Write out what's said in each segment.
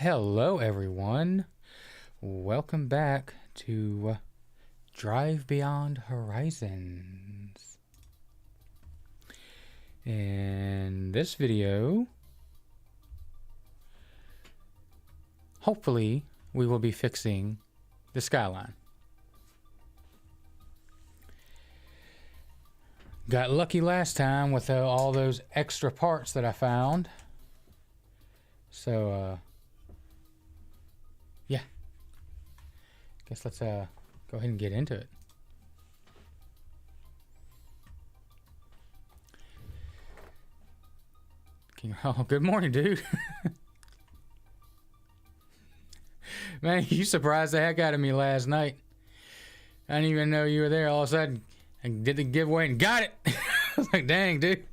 Hello everyone, welcome back to Drive Beyond Horizons. In this video, hopefully we will be fixing the Skyline. Got lucky last time with all those extra parts that I found. So, yeah. Guess let's go ahead and get into it. Oh, good morning, dude. Man, you surprised the heck out of me last night. I didn't even know you were there. All of a sudden, I did the giveaway and got it. I was like, dang, dude.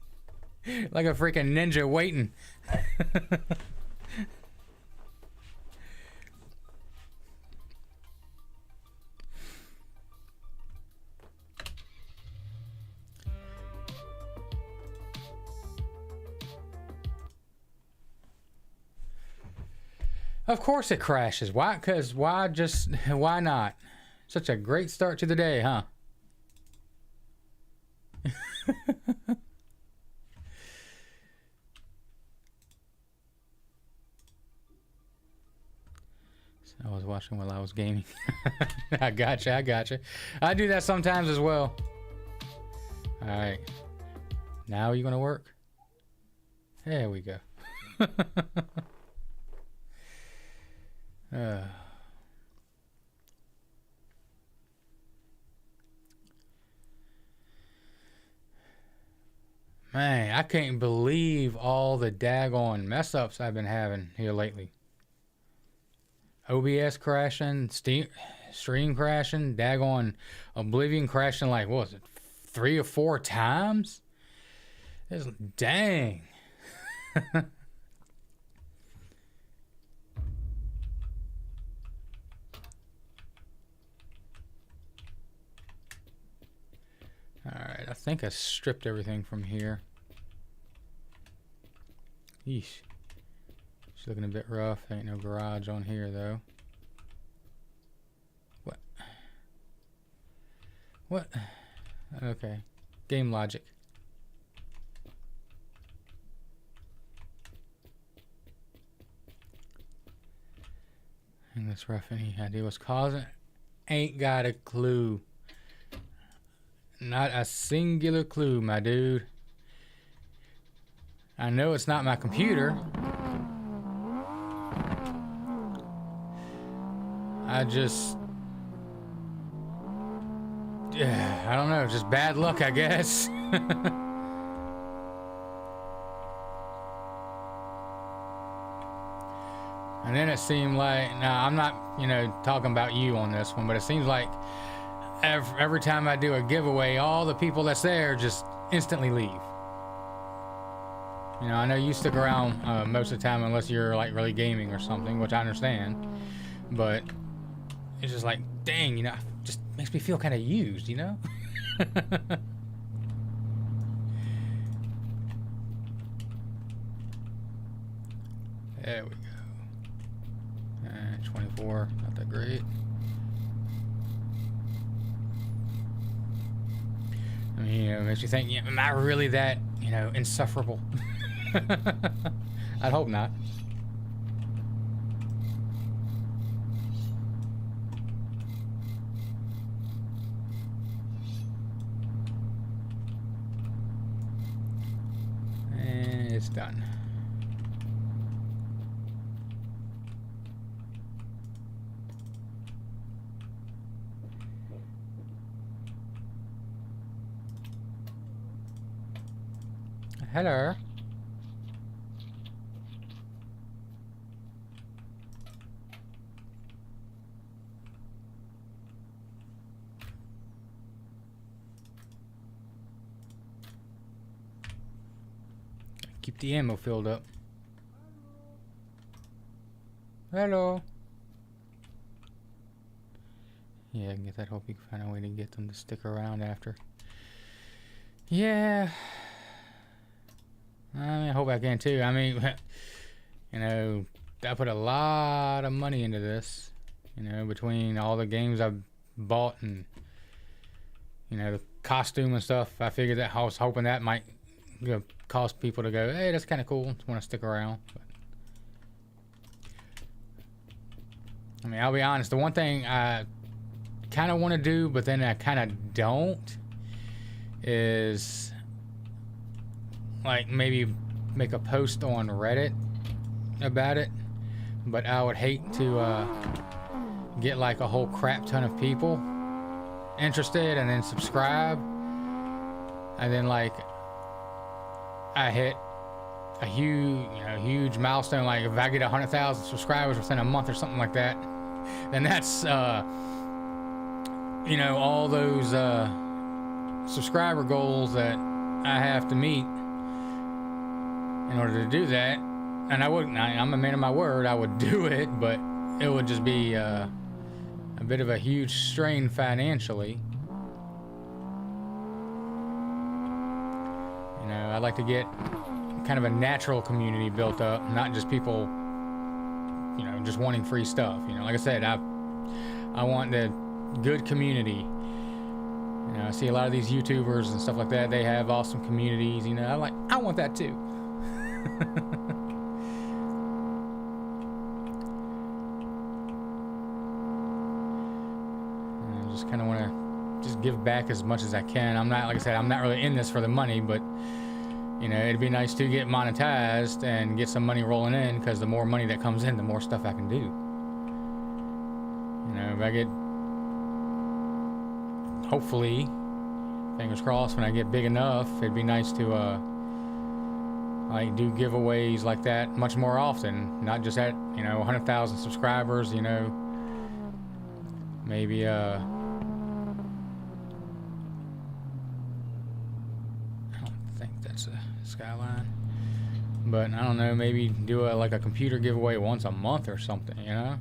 Like a freaking ninja waiting. Of course it crashes. Why? Because why not? Such a great start to the day, huh? I was watching while I was gaming. I gotcha. I do that sometimes as well. All right. Now are you going to work? There we go. Man, I can't believe all the daggone mess ups I've been having here lately. OBS crashing, stream crashing, daggone Oblivion crashing like, what was it, 3 or 4 times? Dang. Alright, I think I stripped everything from here. Yeesh. It's looking a bit rough. Ain't no garage on here, though. What? Okay. Game logic. And this rough, any idea what's causing it? Ain't got a clue. Not a singular clue, my dude. I know it's not my computer. I don't know, just bad luck, I guess. And then it seemed like, now I'm not, talking about you on this one, but it seems like every time I do a giveaway, all the people that's there just instantly leave. I know you stick around most of the time unless you're like really gaming or something, which I understand. But it's just like, dang, just makes me feel kind of used, There we go. 24, not that great. I mean, it makes you think, am I really that, insufferable? I'd hope not. And it's done. Hello. Keep the ammo filled up. Hello. Yeah, I guess I hope you can find a way to get them to stick around after. Yeah. I hope I can too. I mean, I put a lot of money into this, you know, between all the games I've bought and, you know, the costume and stuff. I figured that I was hoping that might, you know, cause people to go, hey, that's kind of cool, want to stick around. But, I mean, I'll be honest, the one thing I kind of want to do, but then I kind of don't, is like maybe make a post on Reddit about it. But I would hate to get like a whole crap ton of people interested and then subscribe, and then like I hit a huge milestone. Like if I get 100,000 subscribers within a month or something like that, then that's you know, all those subscriber goals that I have to meet in order to do that. And I'm a man of my word, I would do it, but it would just be a bit of a huge strain financially. You know, I'd like to get kind of a natural community built up, not just people, you know, just wanting free stuff. You know, like I said, I want the good community. You know, I see a lot of these YouTubers and stuff like that, they have awesome communities, you know, I want that too. Just kind of want to just give back as much as I can. I'm not, like I said, I'm not really in this for the money, but you know, it'd be nice to get monetized and get some money rolling in, because the more money that comes in, the more stuff I can do. You know, if I get, hopefully, fingers crossed, when I get big enough, it'd be nice to like do giveaways like that much more often, not just at, you know, 100,000 subscribers, you know, maybe Skyline, but I don't know, maybe do like a computer giveaway once a month or something, you know.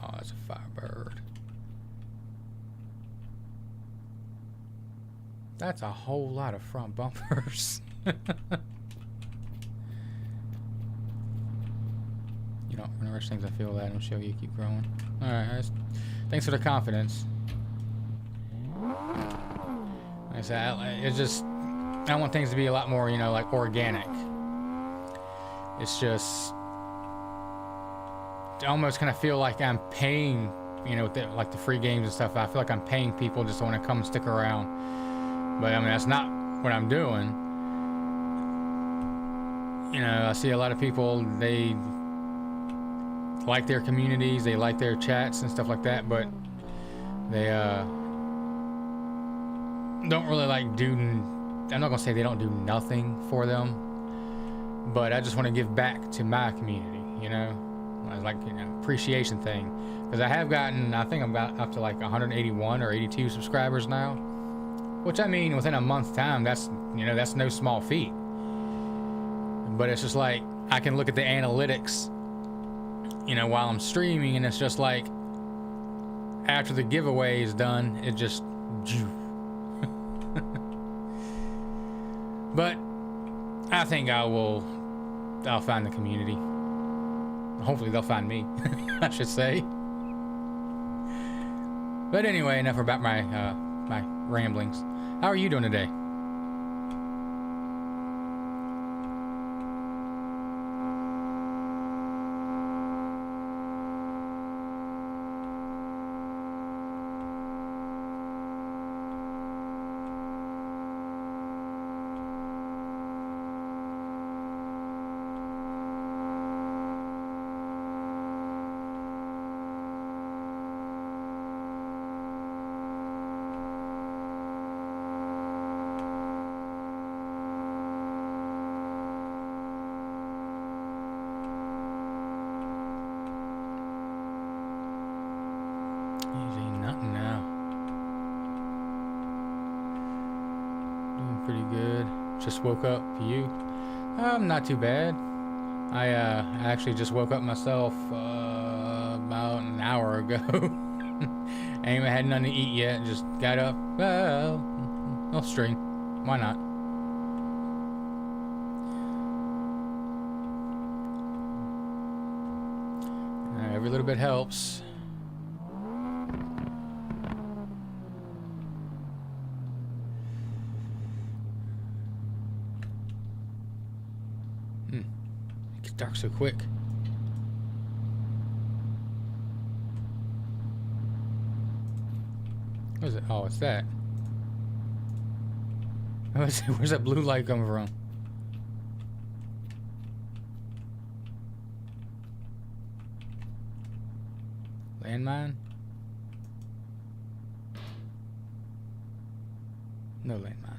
Oh, that's a Firebird. That's a whole lot of front bumpers. You know, one of the things I feel that will show you keep growing. All right, thanks for the confidence. Like I said, it's just, I want things to be a lot more, you know, like organic. It's just, I almost kind of feel like I'm paying, you know, like the free games and stuff. I feel like I'm paying people just to want to come and stick around. But I mean, that's not what I'm doing. You know, I see a lot of people, they like their communities, they like their chats and stuff like that, but they don't really like doing, I'm not gonna say they don't do nothing for them, but I just want to give back to my community, you know, like, you know, appreciation thing. Because I have gotten, I think I'm up to like 181 or 82 subscribers now, which I mean, within a month's time, that's, you know, that's no small feat. But it's just like, I can look at the analytics, you know, while I'm streaming, and it's just like, after the giveaway is done, it just, but I think I'll find the community. Hopefully they'll find me, I should say. But anyway, enough about my my ramblings. How are you doing today? Just woke up. You? Not too bad. I actually just woke up myself about an hour ago. I ain't had nothing to eat yet. Just got up. I'll stream. Why not? Every little bit helps. It gets dark so quick. What is it? Oh, it's that. Where's that blue light coming from? Landmine? No landmine.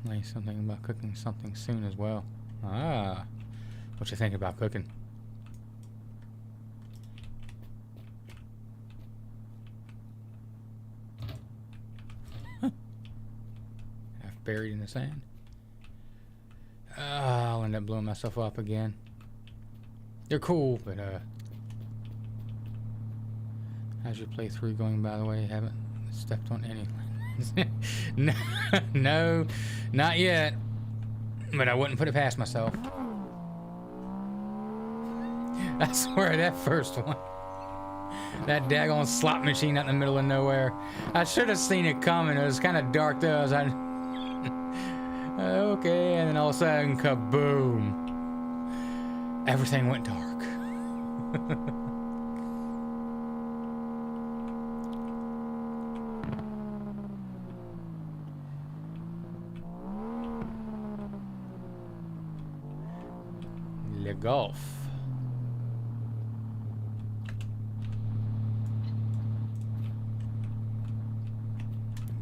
Like something about cooking something soon as well. Ah. What you think about cooking? Half buried in the sand. I'll end up blowing myself up again. They're cool, but how's your playthrough going, by the way? Haven't stepped on any no, not yet. But I wouldn't put it past myself. I swear, that first one. That daggone slot machine out in the middle of nowhere. I should have seen it coming. It was kind of dark though. I was like, okay, and then all of a sudden, kaboom. Everything went dark. Le golf.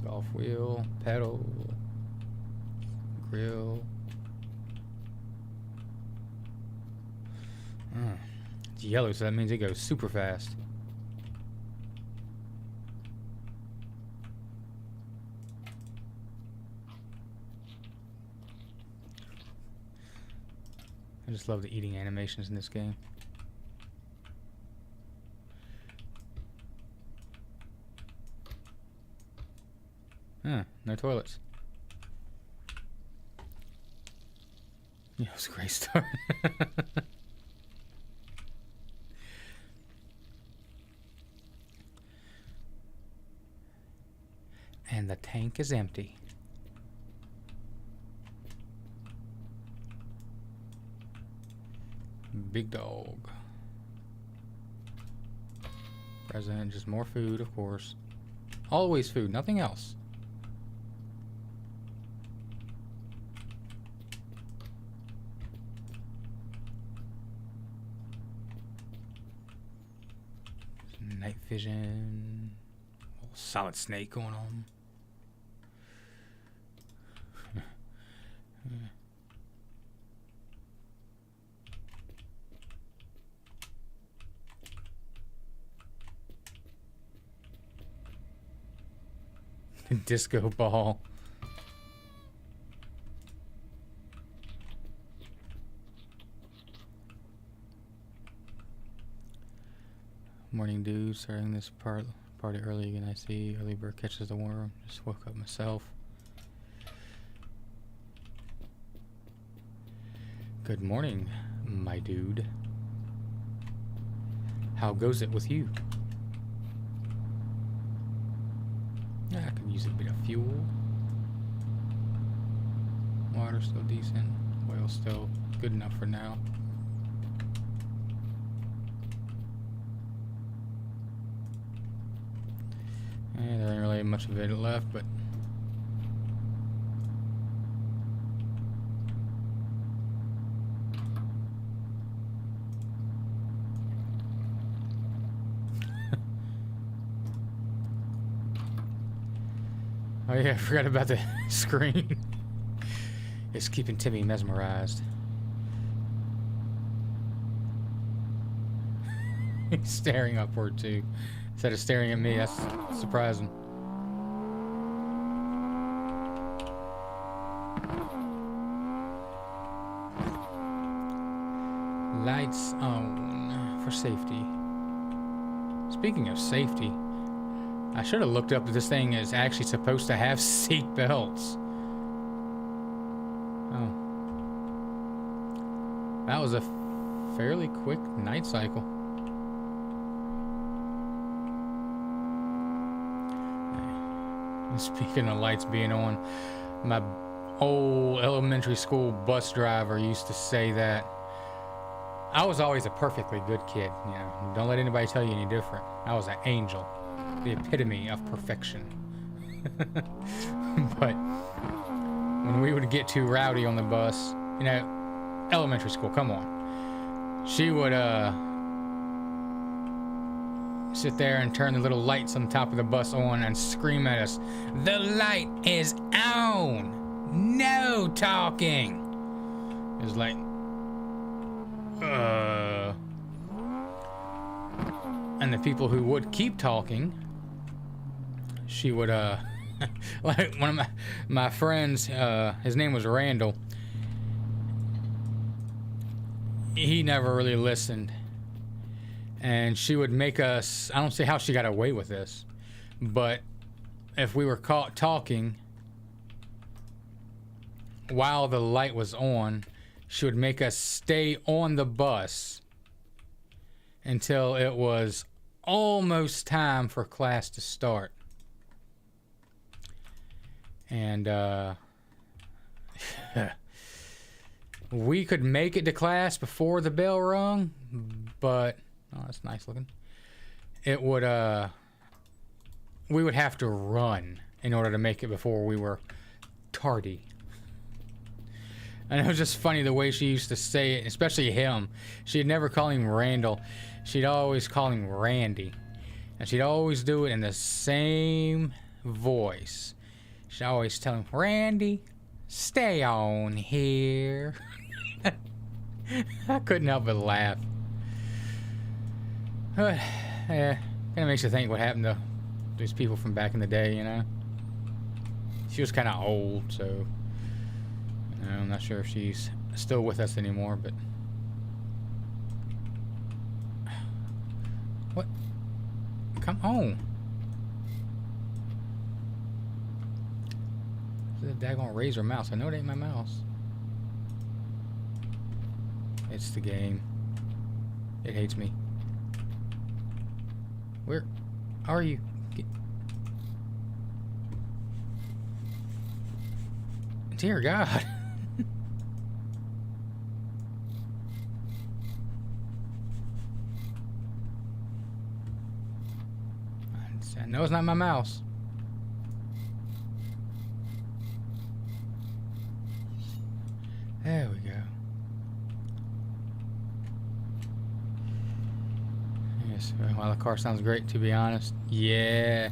Golf wheel, pedal, grill. It's yellow, so that means it goes super fast. I just love the eating animations in this game. No toilets. Yeah, it was a great start. And the tank is empty. Big dog. President, just more food, of course. Always food, nothing else. Night vision. Solid snake going on. Disco ball. Morning dew, starting this party early again. I see early bird catches the worm. Just woke up myself. Good morning, my dude. How goes it with you? I could use a bit of fuel. Water still decent. Oil still good enough for now. There ain't really much of it left, but oh yeah, I forgot about the screen. It's keeping Timmy mesmerized. He's staring upward too. Instead of staring at me, that's surprising. Lights on for safety. Speaking of safety, I should have looked up that this thing is actually supposed to have seat belts. That was a fairly quick night cycle. Speaking of lights being on, my old elementary school bus driver used to say that I was always a perfectly good kid. You know, don't let anybody tell you any different. I was an angel, the epitome of perfection. But when we would get too rowdy on the bus, you know, elementary school, come on, she would sit there and turn the little lights on the top of the bus on and scream at us, "The light is on! No talking!" It was like, and the people who would keep talking, she would, like one of my friends, his name was Randall. He never really listened. And she would make us, I don't see how she got away with this, but if we were caught talking while the light was on, she would make us stay on the bus until it was almost time for class to start. And we could make it to class before the bell rung, but oh, that's nice looking. It would we would have to run in order to make it before we were tardy. And it was just funny the way she used to say it, especially him. She'd never call him Randall. She'd always call him Randy. And she'd always do it in the same voice. She'd always tell him, "Randy, stay on here." I couldn't help but laugh. But, yeah, kind of makes you think what happened to these people from back in the day, you know? She was kind of old, so you know, I'm not sure if she's still with us anymore, but... What? Come on. This is a daggone razor mouse. I know it ain't my mouse. It's the game. It hates me. Where are you? Dear God. I know it's not my mouse. There we go. Yes, well, the car sounds great, to be honest. Yeah.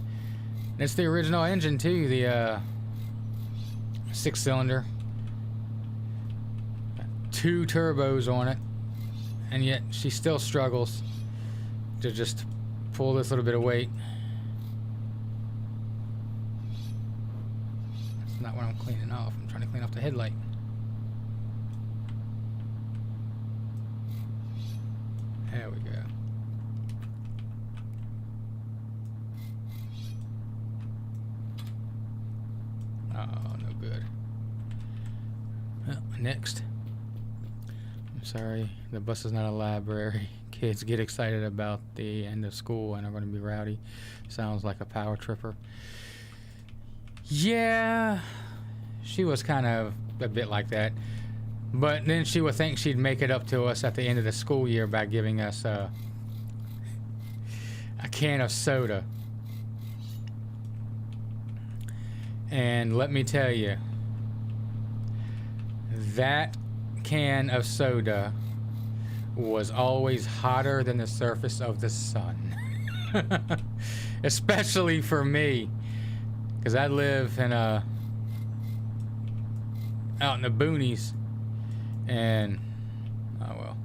It's the original engine, too. The, 6-cylinder. Got 2 turbos on it. And yet, she still struggles to just pull this little bit of weight. That's not what I'm cleaning off. I'm trying to clean off the headlight. There we go. Oh, no good. Well, next. I'm sorry, the bus is not a library. Kids get excited about the end of school and are going to be rowdy. Sounds like a power tripper. Yeah, she was kind of a bit like that. But then she would think she'd make it up to us at the end of the school year by giving us a can of soda. And let me tell you, that can of soda was always hotter than the surface of the sun. Especially for me, because I live in out in the boonies, and oh well,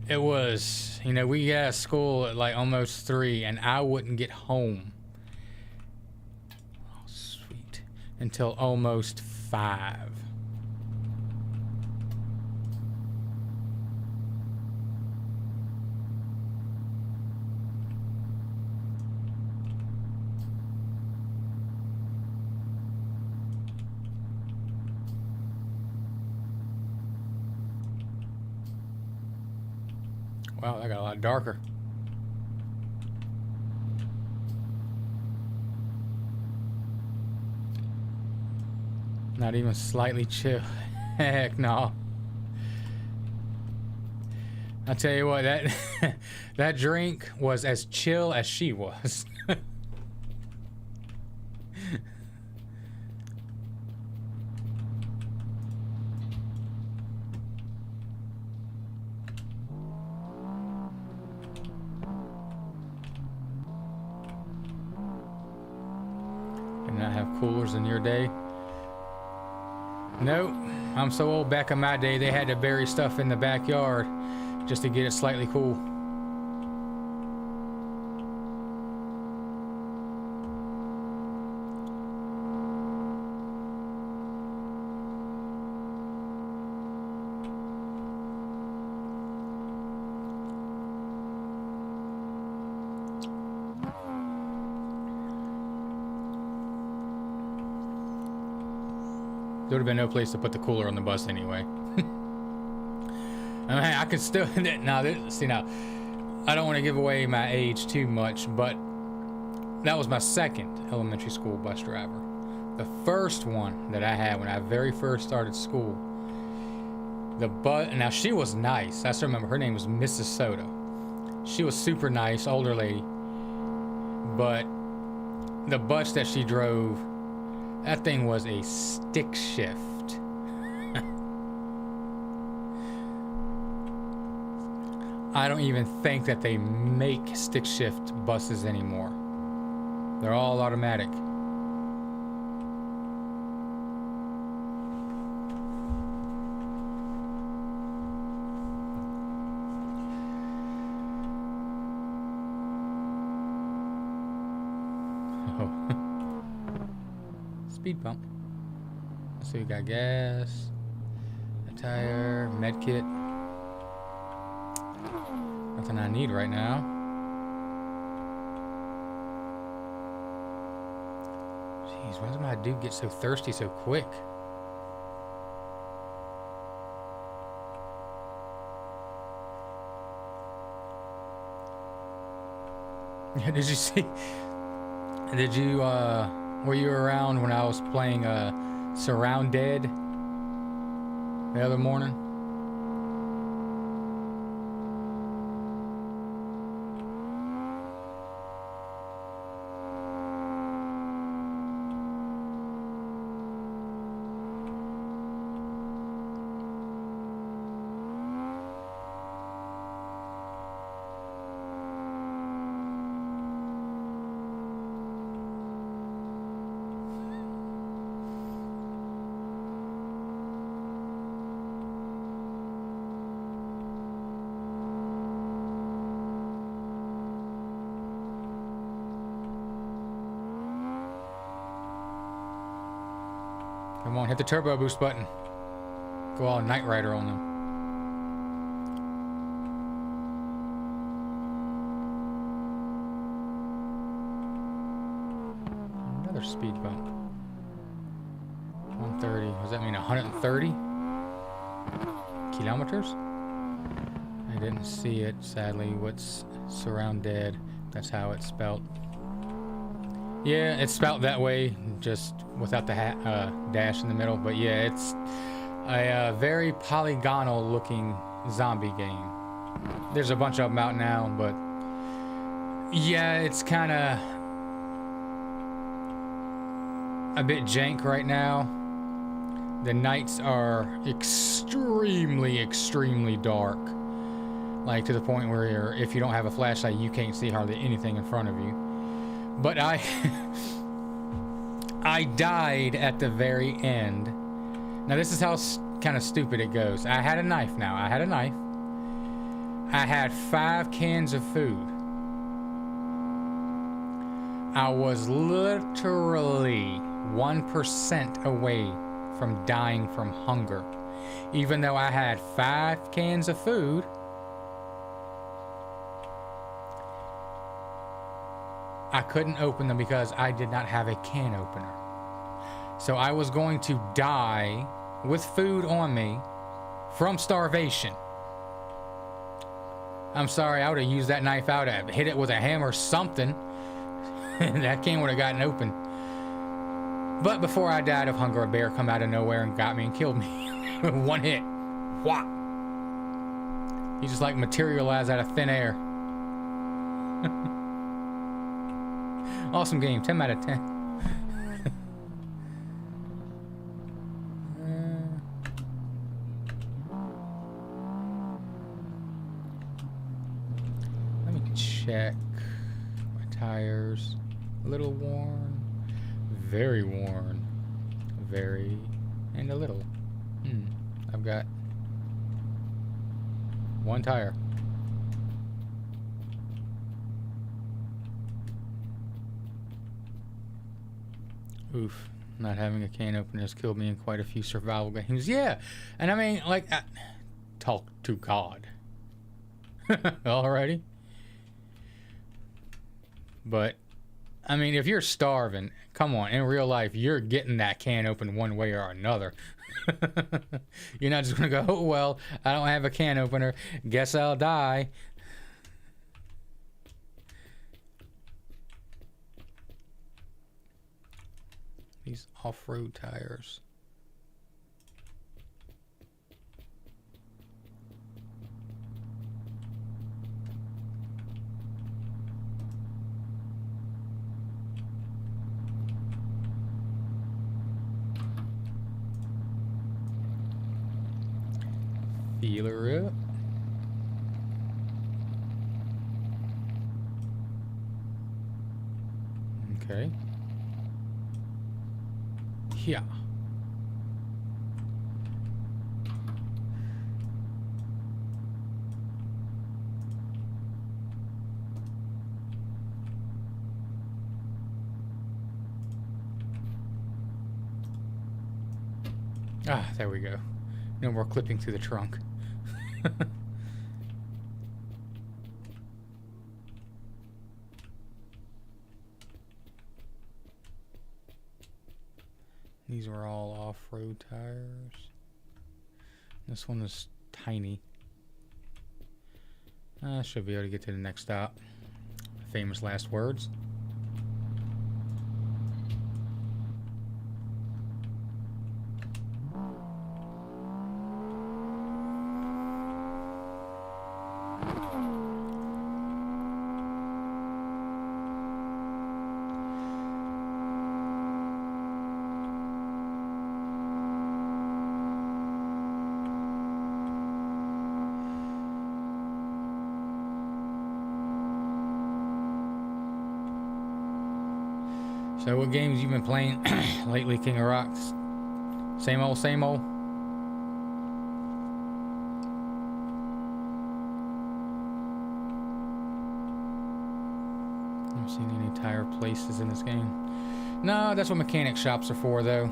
it was, you know, we got out of school at like almost 3, and I wouldn't get home, oh sweet, until almost 5. Wow, that got a lot darker. Not even slightly chill. Heck no. I'll tell you what, that that drink was as chill as she was. Did not have coolers in your day? Nope. I'm so old. Back in my day, they had to bury stuff in the backyard just to get it slightly cool. There would have been no place to put the cooler on the bus anyway. I mean, I can still now. See now, I don't want to give away my age too much, but that was my second elementary school bus driver. The first one that I had when I very first started school, now she was nice. I still remember her name was Mrs. Soto. She was super nice, older lady, but the bus that she drove, that thing was a stick shift. I don't even think that they make stick shift buses anymore. They're all automatic. Speed bump. So you got gas, a tire, med kit. Nothing I need right now. Jeez, why does my dude get so thirsty so quick? Did you see? Did you were you around when I was playing Surround Dead the other morning? Come on, hit the turbo boost button. Go all Knight Rider on them. Another speed bump. 130. Does that mean 130 kilometers? I didn't see it, sadly. What's Surround Dead? That's how it's spelled. Yeah, it's spelled that way, just without the dash in the middle. But yeah, it's a very polygonal looking zombie game. There's a bunch of them out now, but yeah, it's kind of a bit jank right now. The nights are extremely, extremely dark. Like to the point where if you don't have a flashlight, you can't see hardly anything in front of you. But I died at the very end. Now this is how kind of stupid it goes. I had a knife now. I had 5 cans of food. I was literally 1% away from dying from hunger. Even though I had 5 cans of food, I couldn't open them because I did not have a can opener. So I was going to die with food on me from starvation. I'm sorry, I would have used that knife out, hit it with a hammer or something. That can would have gotten open. But before I died of hunger, a bear come out of nowhere and got me and killed me. One hit. Whop. He just like materialized out of thin air. Awesome game. 10 out of 10. Let me check my tires. A little worn. Very worn. Very. And a little. I've got one tire. Oof. Not having a can opener has killed me in quite a few survival games. Yeah. And I mean, like, talk to God. Alrighty. But, I mean, if you're starving, come on, in real life, you're getting that can open one way or another. You're not just going to go, oh, well, I don't have a can opener. Guess I'll die. These off-road tires. Feeler up. Okay. Yeah. Ah, there we go. No more clipping through the trunk. These were all off-road tires. This one is tiny. I should be able to get to the next stop. Famous last words. So what games you been playing lately, King of Rocks? Same old, same old? I've seen any tire places in this game. No, that's what mechanic shops are for, though.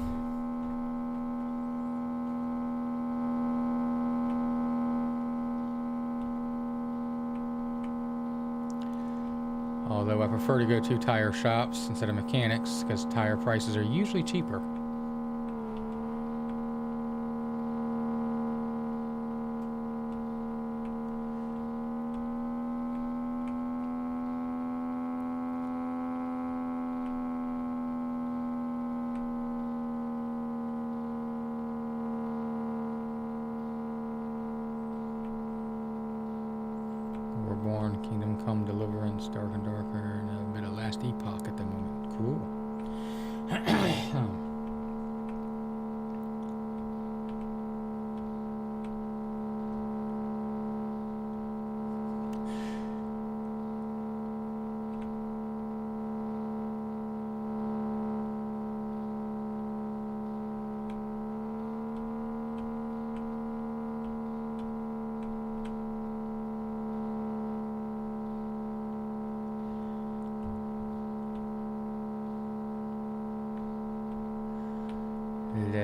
Although I prefer to go to tire shops instead of mechanics because tire prices are usually cheaper. Born, Kingdom Come, Deliverance, Dark and Darker, and a bit of Last Epoch at the moment. Cool.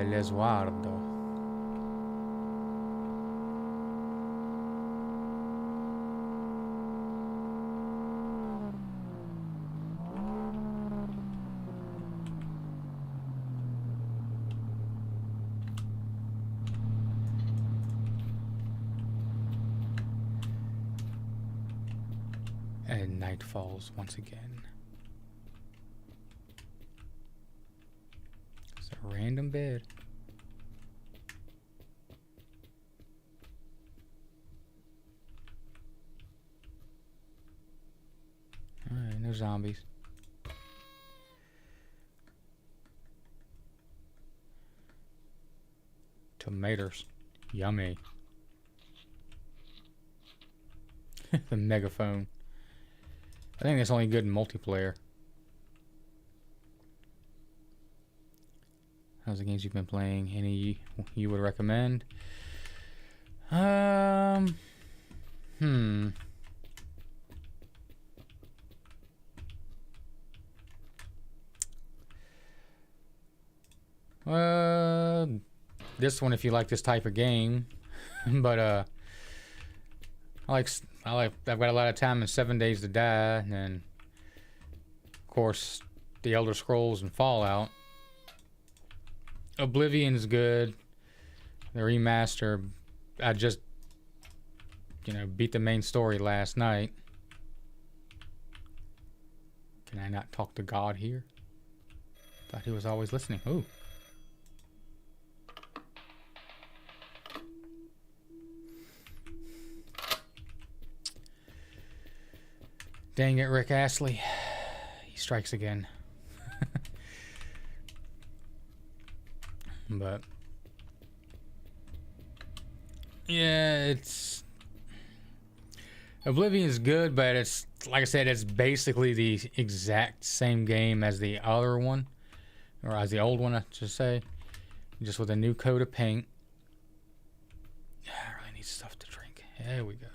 L'esguardo. And night falls once again. It's a random bed. Alright, no zombies. Tomatoes. Yummy. The megaphone. I think that's only good in multiplayer. How's the games you've been playing? Any you would recommend? This one if you like this type of game. But I've got a lot of time in 7 Days to Die, and then of course the Elder Scrolls and Fallout. Oblivion's good. The remaster, I just beat the main story last night. Can I not talk to God here? Thought he was always listening. Ooh. Dang it, Rick Astley. He strikes again. But yeah, it's Oblivion's good, but it's like I said, it's basically the exact same game as the other one, or as the old one, I should say, just with a new coat of paint. I really need stuff to drink. There we go.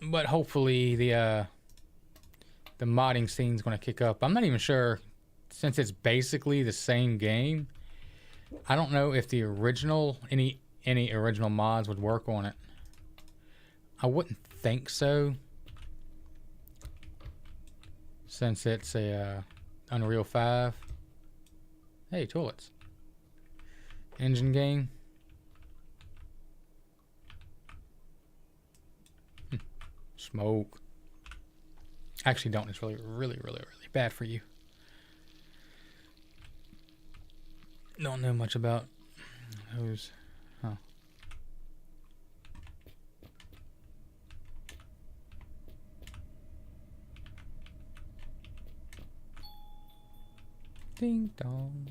But hopefully the modding scene's going to kick up. I'm not even sure, since it's basically the same game. I don't know if the original any original mods would work on it. I wouldn't think so, since it's a Unreal 5. Hey, toilets. Engine game. Smoke. Actually don't. It's really bad for you. Don't know much about those. Huh. Ding dong.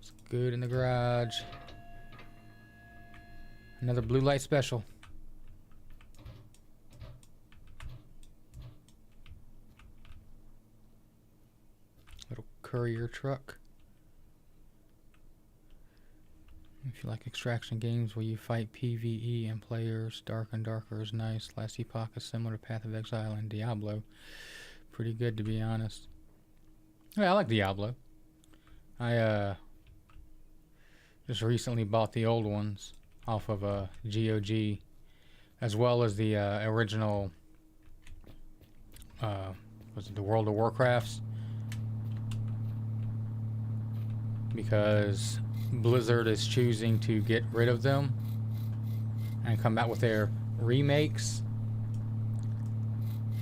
It's good in the garage. Another blue light special. Courier truck. If you like extraction games where you fight PvE and players, Dark and Darker is nice. Last Epoch is similar to Path of Exile and Diablo. Pretty good, to be honest. Yeah, I like Diablo. I just recently bought the old ones off of GOG, as well as the original was it the World of Warcrafts? Because Blizzard is choosing to get rid of them and come out with their remakes,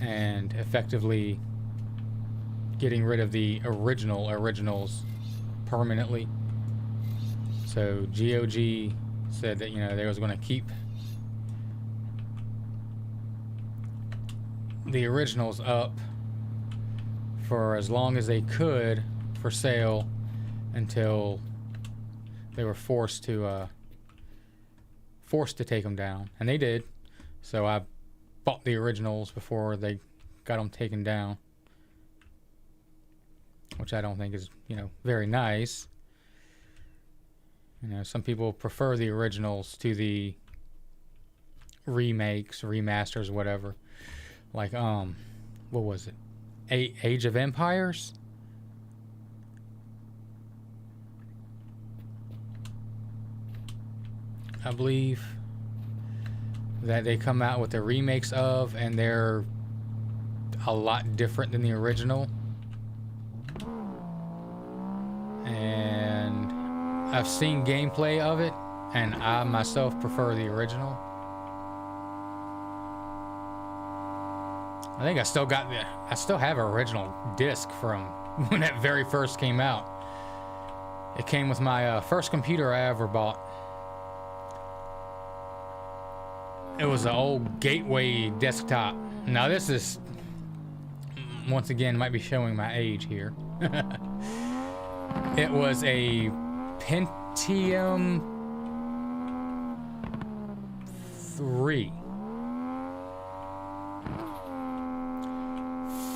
and effectively getting rid of the originals permanently. So GOG said that they was going to keep the originals up for as long as they could for sale, until they were forced to take them down, and they did. So I bought the originals before they got them taken down, which I don't think is very nice. Some people prefer the originals to the remakes, remasters, whatever. Like what was it? Age of Empires? I believe that they come out with the remakes of, and they're a lot different than the original. And I've seen gameplay of it, and I myself prefer the original. I think I still have an original disc from when that very first came out. It came with my first computer I ever bought. It was an old Gateway desktop. Now this is, once again, might be showing my age here. It was a Pentium 3.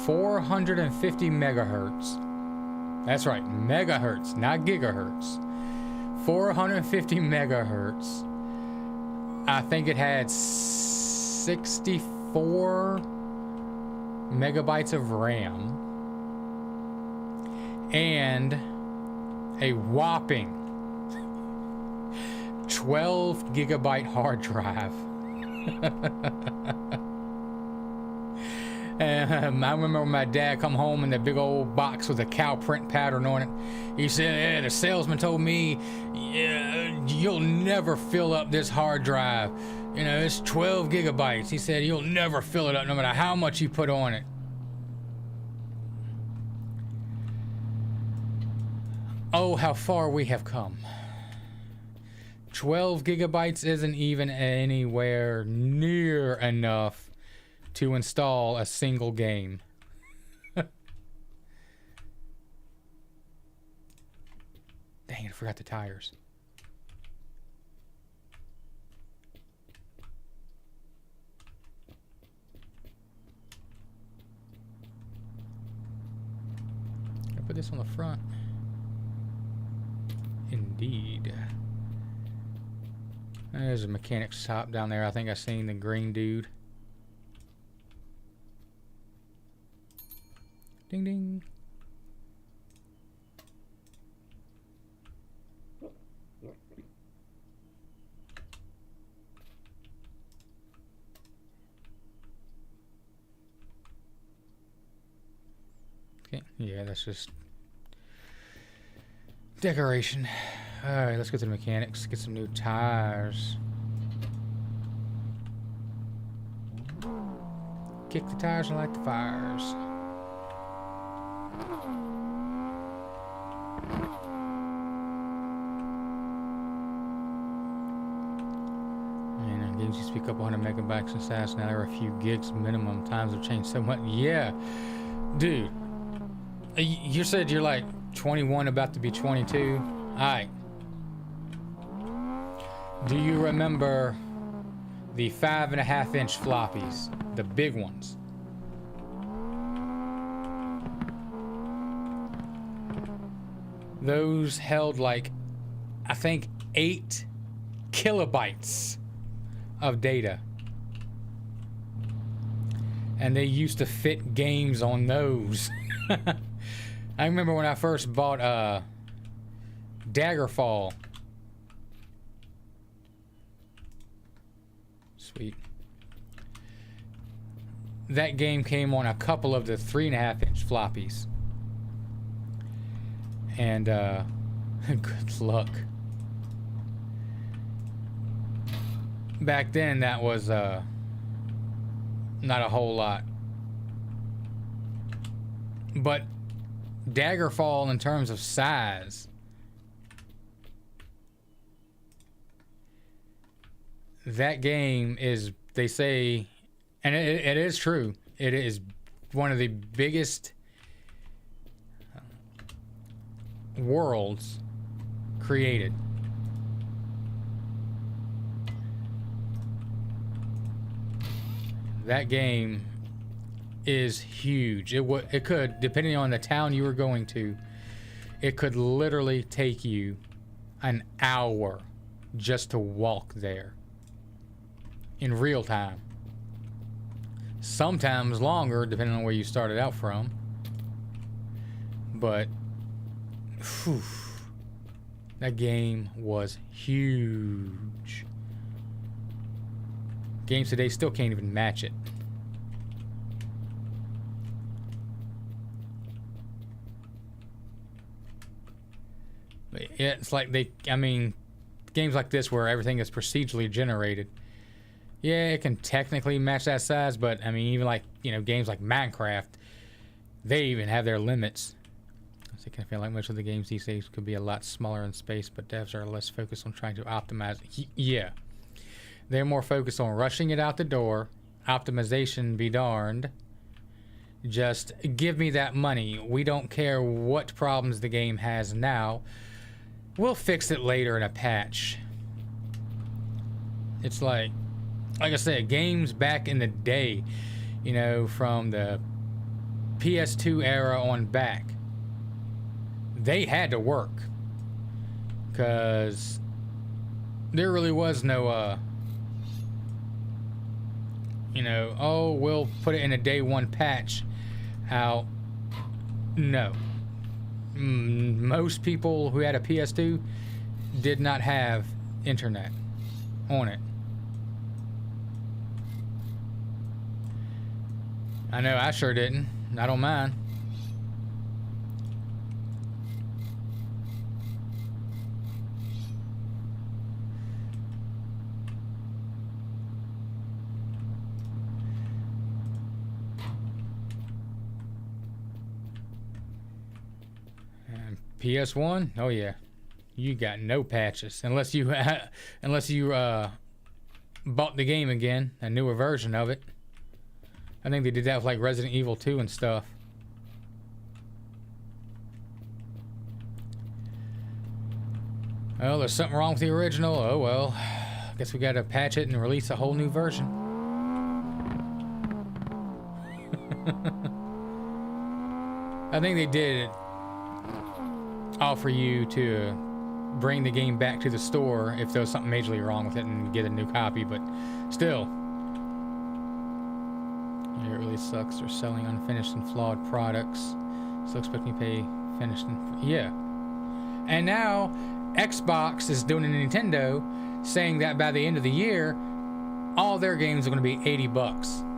450 megahertz. That's right, megahertz, not gigahertz. 450 megahertz. I think it had 64 megabytes of RAM and a whopping 12 gigabyte hard drive. And I remember when my dad come home in that big old box with a cow print pattern on it. He said, "Yeah, the salesman told me, yeah, you'll never fill up this hard drive. You know, it's 12 gigabytes. He said, you'll never fill it up no matter how much you put on it." Oh, how far we have come. 12 gigabytes isn't even anywhere near enough to install a single game. Dang it, I forgot the tires. I put this on the front. Indeed. There's a mechanic's shop down there. I think I seen the green dude. Ding ding. Okay, yeah, that's just decoration. Alright, let's go to the mechanics, get some new tires. Kick the tires and light the fires. And games used to be a couple hundred megabytes in size, now they're a few gigs minimum. Times have changed so much. Yeah, dude. You said you're like 21, about to be 22. Alright. Do you remember the 5.5-inch floppies? The big ones. Those held like, I think, 8 kilobytes of data. And they used to fit games on those. I remember when I first bought Daggerfall. Sweet. That game came on a couple of the 3.5-inch floppies. And good luck. Back then that was not a whole lot. But Daggerfall, in terms of size, that game is, they say, and it is true, it is one of the biggest worlds created. That game is huge. It could, depending on the town you were going to, it could literally take you an hour just to walk there in real time. Sometimes longer, depending on where you started out from. But whew, that game was huge. Games today still can't even match it. Yeah, it's like I mean, games like this where everything is procedurally generated. Yeah, it can technically match that size, but I mean, even like, you know, games like Minecraft, they even have their limits. So I feel like most of the games these days could be a lot smaller in space, but devs are less focused on trying to optimize. Yeah. They're more focused on rushing it out the door. Optimization be darned. Just give me that money. We don't care what problems the game has now. We'll fix it later in a patch. It's like I said, games back in the day, you know, from the PS2 era on back, they had to work. Because there really was no, you know, oh, we'll put it in a day one patch out. No. Most people who had a PS2 did not have internet on it. I know I sure didn't. I don't mind. PS1, oh yeah, you got no patches unless you bought the game again, a newer version of it. I think they did that with like Resident Evil 2 and stuff. Well, there's something wrong with the original. Oh well, I guess we gotta patch it and release a whole new version. I think they did offer you to bring the game back to the store if there was something majorly wrong with it and get a new copy, but still. Yeah, it really sucks. They're selling unfinished and flawed products. Still expect me to pay finished and... Yeah. And now, Xbox is doing a Nintendo saying that by the end of the year, all their games are going to be $80.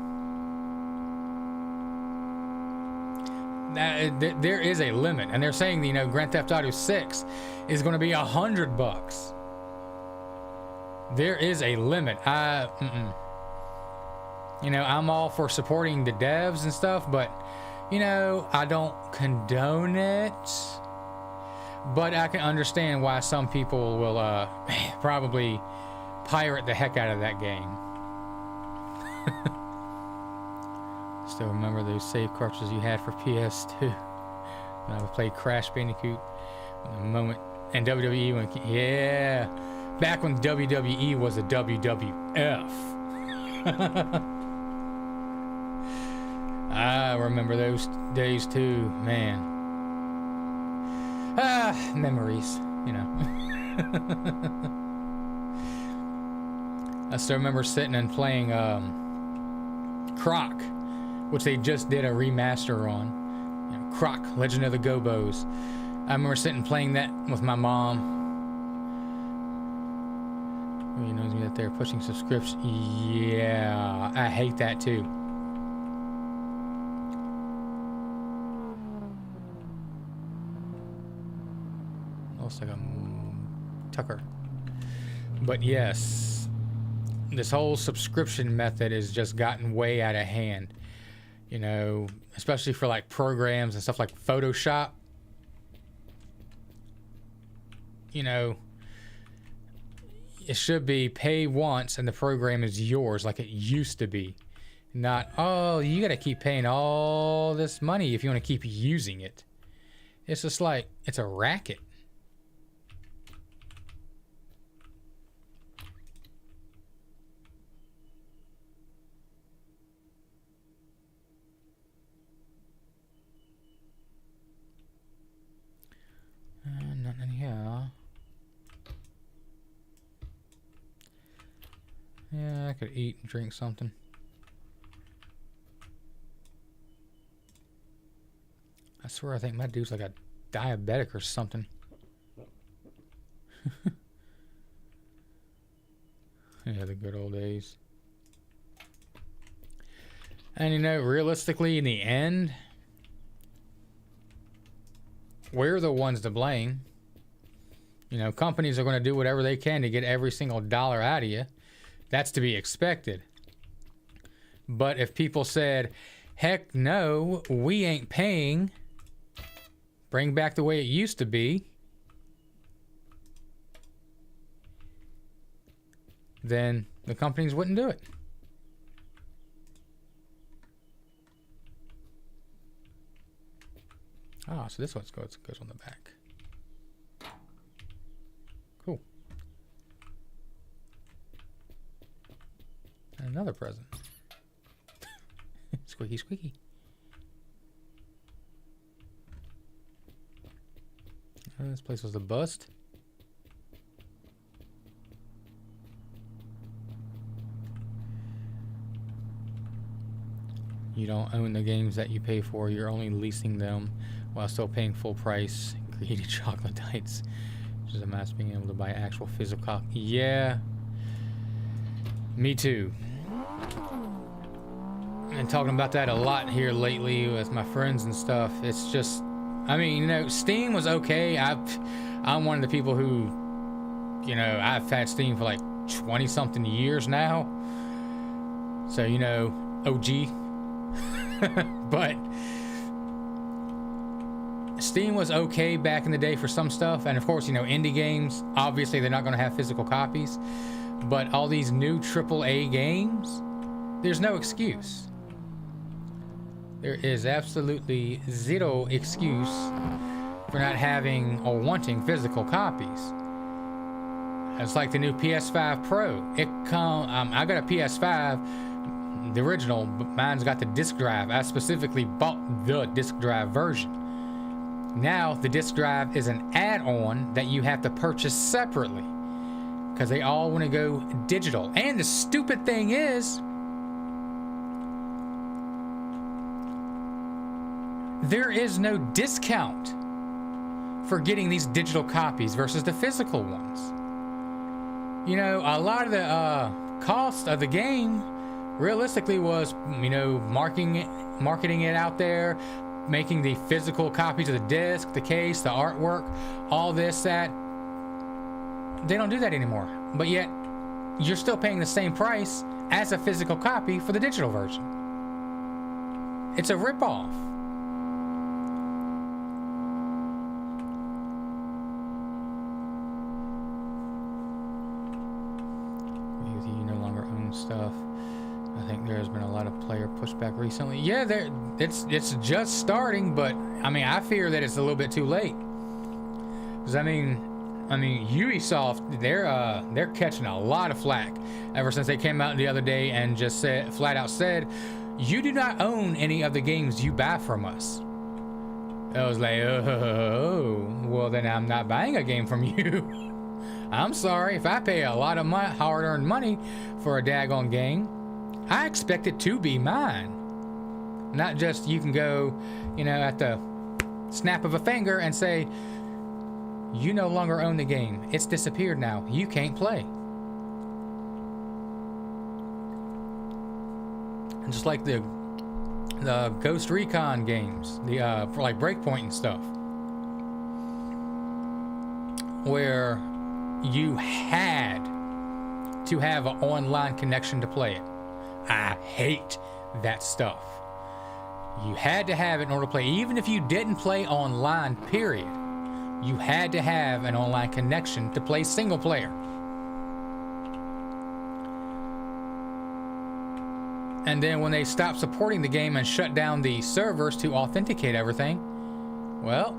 There is a limit, and they're saying, you know, Grand Theft Auto 6 is going to be $100. There is a limit. You know, I'm all for supporting the devs and stuff, but you know, I don't condone it. But I can understand why some people will probably pirate the heck out of that game. Still remember those save cartridges you had for PS2 when I would play Crash Bandicoot in the moment, and WWE when, yeah, back when WWE was a WWF. I remember those days too, man. Memories, you know. I still remember sitting and playing Croc, which they just did a remaster on. You know, Croc, Legend of the Gobos. I remember sitting playing that with my mom. Who knows me that they're pushing subscription? Yeah, I hate that too. Looks like a Tucker. But yes, this whole subscription method has just gotten way out of hand. You know, especially for like programs and stuff like Photoshop. You know, it should be pay once and the program is yours like it used to be. Not, oh, you gotta keep paying all this money if you want to keep using it. It's just like, it's a racket. Nothing here. Yeah, I could eat and drink something. I swear I think my dude's like a diabetic or something. Yeah, the good old days. And you know, realistically, in the end, we're the ones to blame. You know, companies are going to do whatever they can to get every single dollar out of you. That's to be expected. But if people said, heck no, we ain't paying, bring back the way it used to be, then the companies wouldn't do it. Ah, so this one goes on the back. Cool. And another present. Squeaky, squeaky. Oh, this place was a bust. You don't own the games that you pay for. You're only leasing them while still paying full price. Greedy troglodytes. Which is a mass being able to buy actual physical. Yeah. Me too. And talking about that a lot here lately with my friends and stuff. It's just, I mean, you know, Steam was okay. I'm one of the people who, you know, I've had Steam for like 20 something years now. So, you know, OG. But Steam was okay back in the day for some stuff, and of course, you know, indie games, obviously they're not going to have physical copies, but all these new AAA games, there's no excuse. There is absolutely zero excuse for not having or wanting physical copies. It's like the new PS5 Pro. I got a PS5, the original, but mine's got the disc drive. I specifically bought the disc drive version. Now the disc drive is an add-on that you have to purchase separately because they all want to go digital. And the stupid thing is, there is no discount for getting these digital copies versus the physical ones. You know, a lot of the cost of the game realistically was, you know, marketing it out there, making the physical copies of the disc, the case, the artwork, all this, that. They don't do that anymore. But yet, you're still paying the same price as a physical copy for the digital version. It's a ripoff. You no longer own stuff. I think there's been a lot of player pushback recently. Yeah, it's just starting, but I mean, I fear that it's a little bit too late. Because I mean, Ubisoft, they're catching a lot of flack ever since they came out the other day and just flat out said, you do not own any of the games you buy from us. I was like, oh, well then I'm not buying a game from you. I'm sorry, if I pay a lot of my hard-earned money for a daggone game, I expect it to be mine. Not just you can go, you know, at the snap of a finger and say, you no longer own the game. It's disappeared now. You can't play. And just like the Ghost Recon games, the like Breakpoint and stuff, where you had to have an online connection to play it. I hate that stuff. You had to have it in order to play. Even if you didn't play online, period, you had to have an online connection to play single player. And then when they stopped supporting the game and shut down the servers to authenticate everything, well,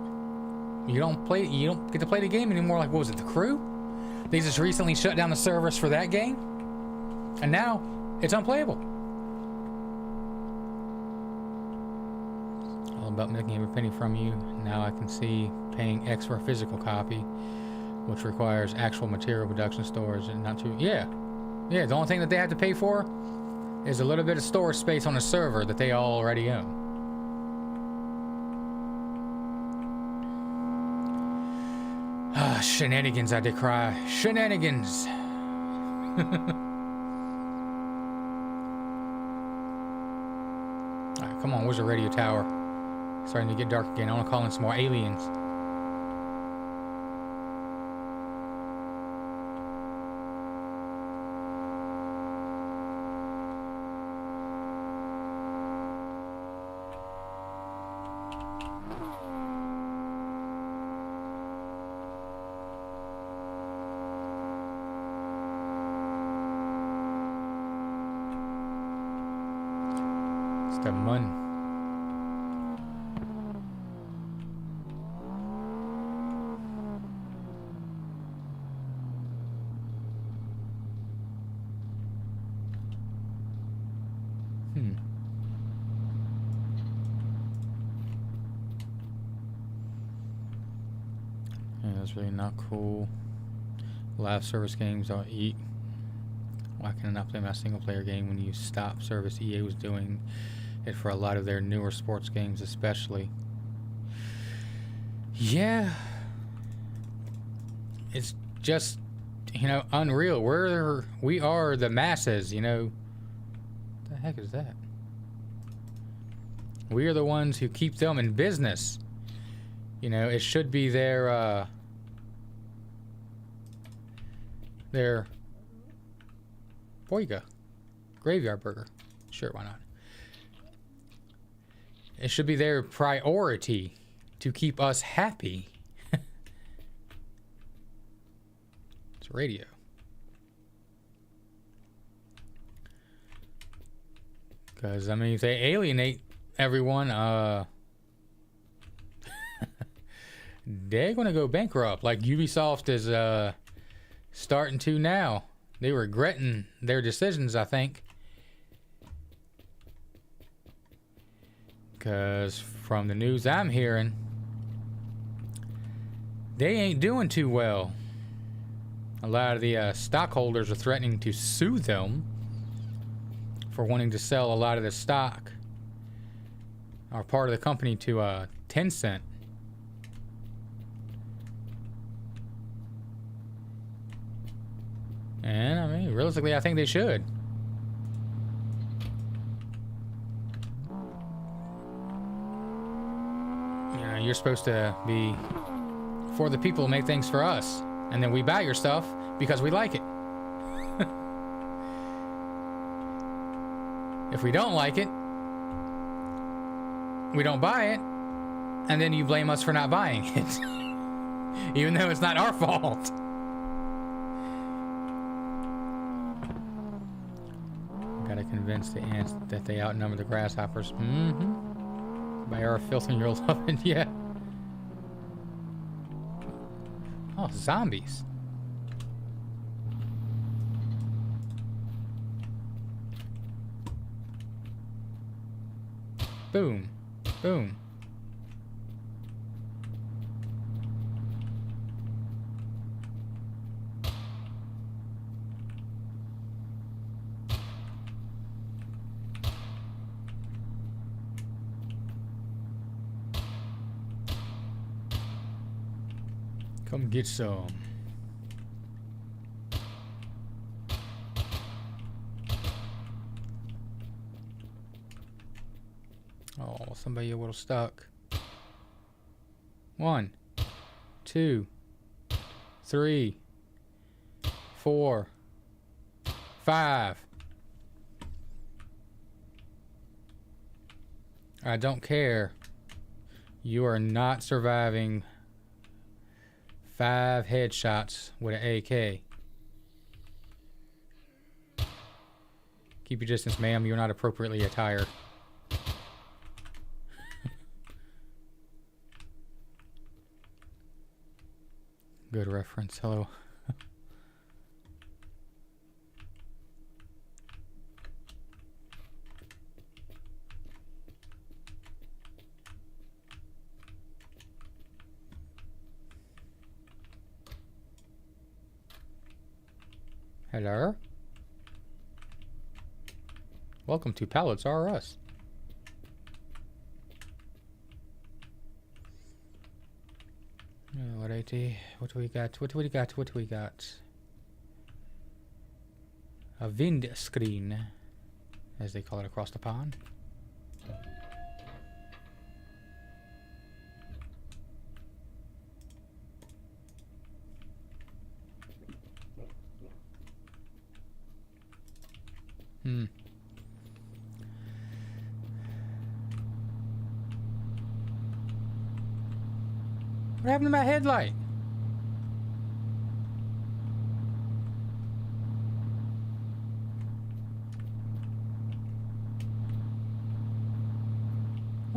you don't get to play the game anymore. Like, what was it, The Crew? They just recently shut down the servers for that game, and now it's unplayable. All about making every penny from you. Now I can see paying X for a physical copy, which requires actual material production storage and not too. Yeah. The only thing that they have to pay for is a little bit of storage space on a server that they already own. Ah, shenanigans, I decry. Shenanigans. Alright, come on, where's the radio tower? Starting to get dark again. I want to call in some more aliens. Come on. Yeah, that's really not cool. Live service games don't eat. Why can I not play my single player game when you stop service? EA was doing it for a lot of their newer sports games, especially. Yeah. It's just, you know, unreal. We are the masses, you know. What the heck is that? We are the ones who keep them in business. You know, it should be their Boyga graveyard burger. Sure, why not? It should be their priority to keep us happy. It's radio. Because, I mean, if they alienate everyone, they're going to go bankrupt. Like Ubisoft is starting to now. They regretting their decisions, I think. Because from the news I'm hearing, they ain't doing too well. A lot of the stockholders are threatening to sue them for wanting to sell a lot of the stock or part of the company to Tencent. And, I mean, realistically, I think they should. You know, you're supposed to be for the people, make things for us. And then we buy your stuff because we like it. If we don't like it, we don't buy it. And then you blame us for not buying it. Even though it's not our fault. Gotta convince the ants that they outnumber the grasshoppers. By our filtering your loving, yeah. Oh, zombies. Boom. Boom. Come get some. Oh, somebody a little stuck. 1, 2, 3, 4, 5. I don't care. You are not surviving 5 headshots with an AK. Keep your distance, ma'am. You're not appropriately attired. Good reference. Hello. Hello. Welcome to Pallets R Us. Alrighty, what do we got? What do we got? What do we got? A wind screen, as they call it across the pond. What happened to my headlight?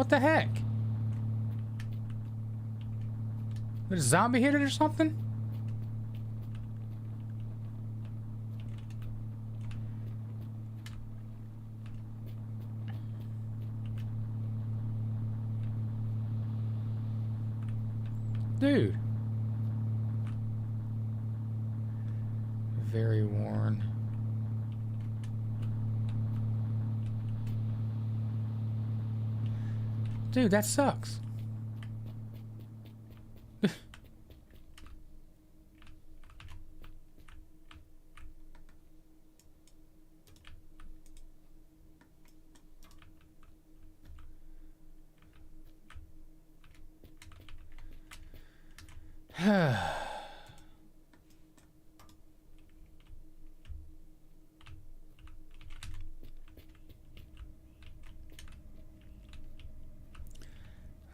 What the heck? Did a zombie hit it or something? Dude. Very worn. Dude, that sucks.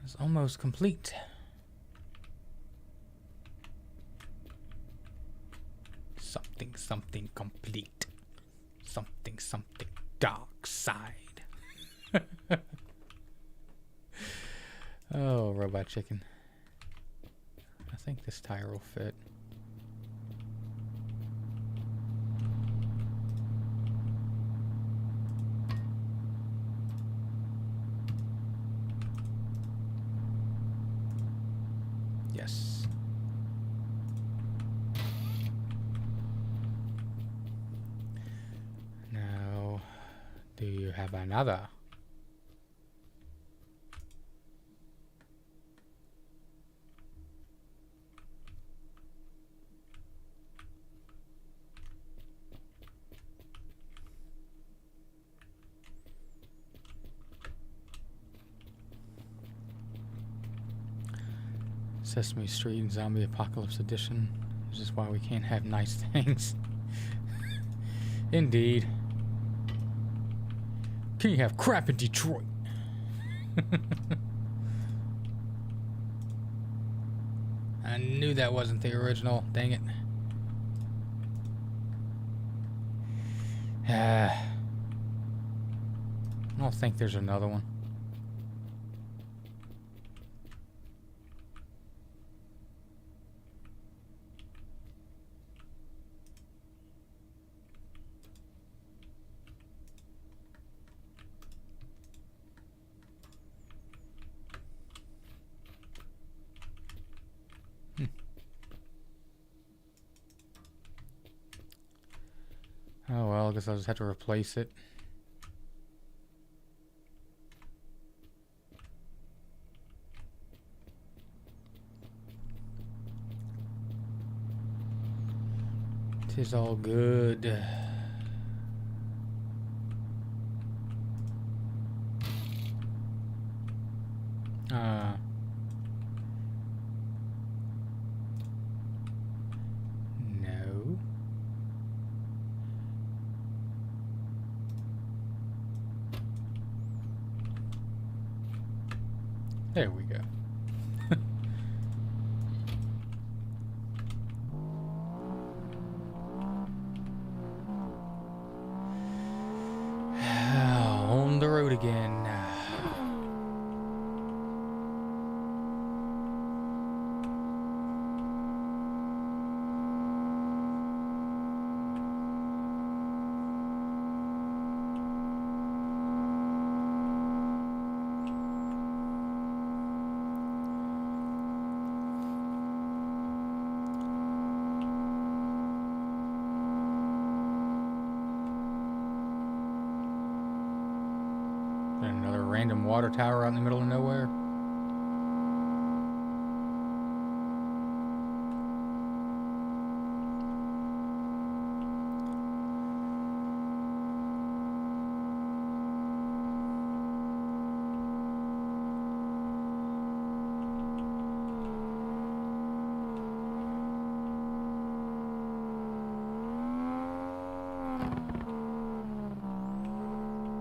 It's almost complete. Something complete. Something dark side. Oh, robot chicken. I think this tire will fit. Yes. Now, do you have another? Sesame Street and Zombie Apocalypse Edition. This is why we can't have nice things. Indeed. Can you have crap in Detroit? I knew that wasn't the original. Dang it. I don't think there's another one. Oh well, I guess I'll just have to replace it. Tis all good. No. There we go. On the road again. Another random water tower out in the middle of nowhere.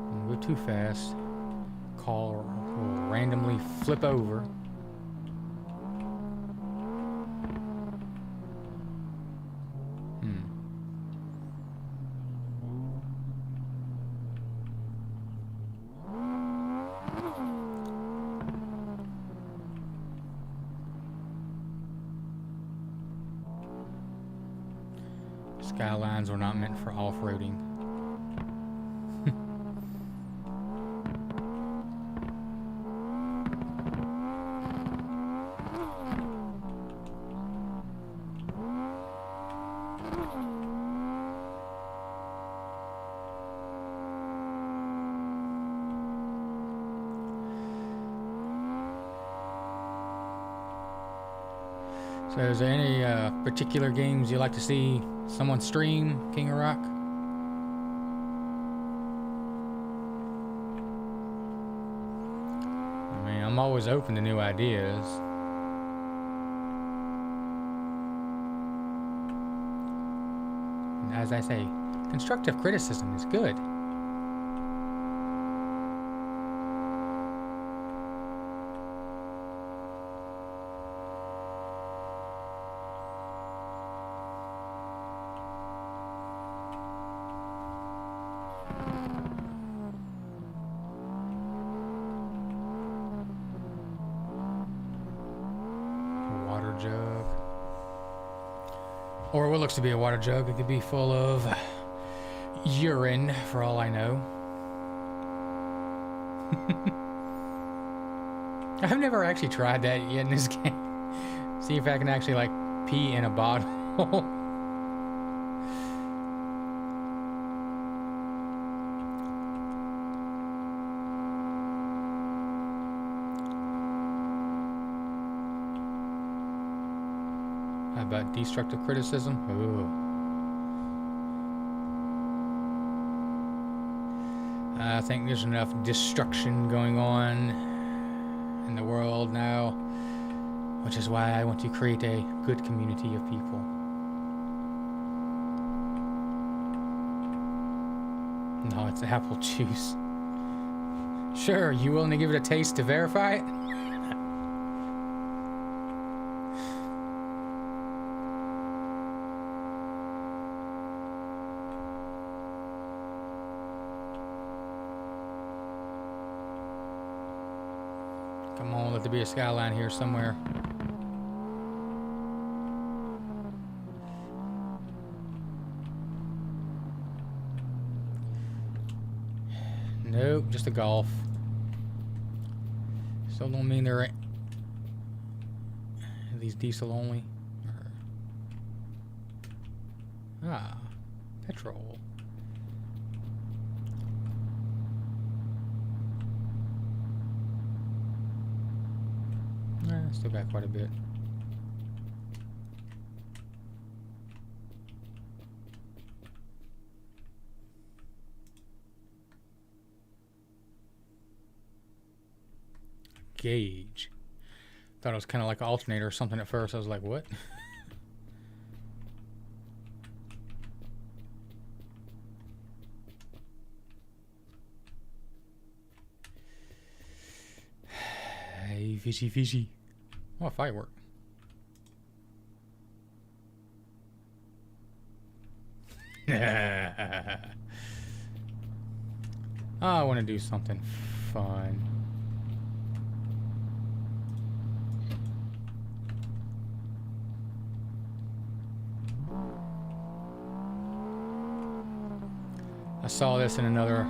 Don't go too fast. Car will randomly flip over. Skylines were not meant for off-roading. So is there any particular games you like to see someone stream, King of Rock? I mean, I'm always open to new ideas. And as I say, constructive criticism is good. Jug. Or what looks to be a water jug. It could be full of urine, for all I know. I've never actually tried that yet in this game. See if I can actually, like, pee in a bottle. About destructive criticism. Ooh. I think there's enough destruction going on in the world now, which is why I want to create a good community of people. No, it's apple juice. Sure, you willing to give it a taste to verify it? Come on, let there be a Skyline here somewhere. Nope, just a Golf. Still don't mean they're these diesel only. Ah, petrol. Still got quite a bit. Gauge. Thought it was kind of like an alternator or something at first. I was like, what? Hey, fishy, fishy. Oh, a firework. Oh, I want to do something fun. I saw this in another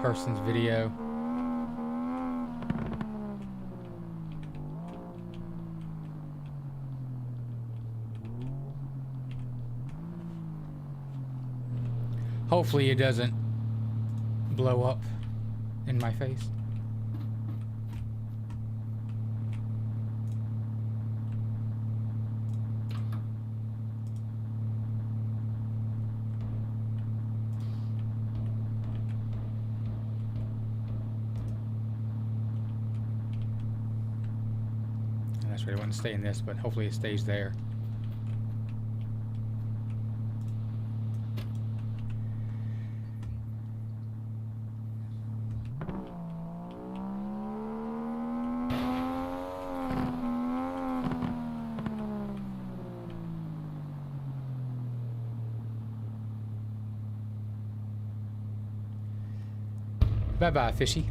person's video. Hopefully it doesn't blow up in my face. And that's really want to stay in this, but hopefully it stays there. Bye-bye, fishy.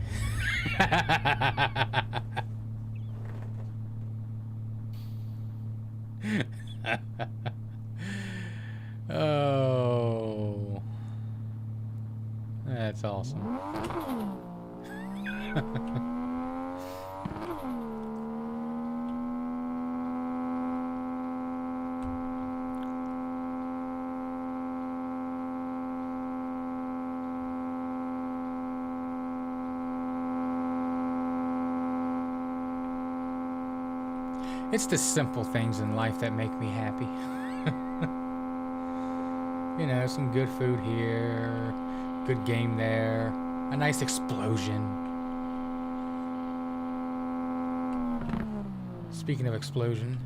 Oh. That's awesome. It's the simple things in life that make me happy. You know, some good food here, good game there, a nice explosion. Speaking of explosion,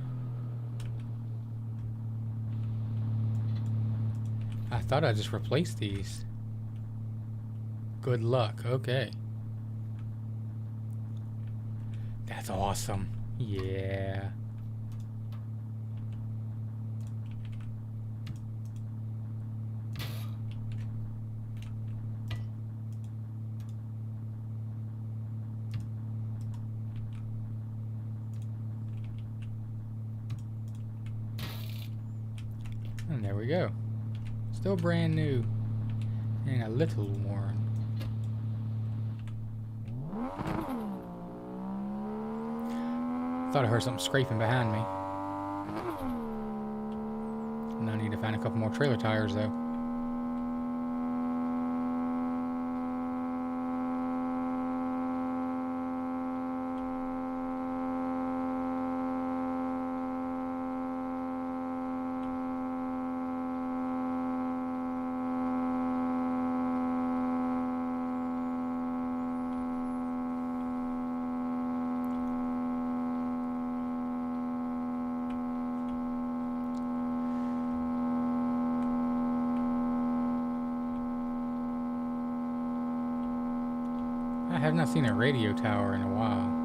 I thought I just replaced these. Good luck. Okay. That's awesome. Yeah. And there we go. Still brand new. And a little worn. Thought I heard something scraping behind me. And I need to find a couple more trailer tires though. I have not seen a radio tower in a while.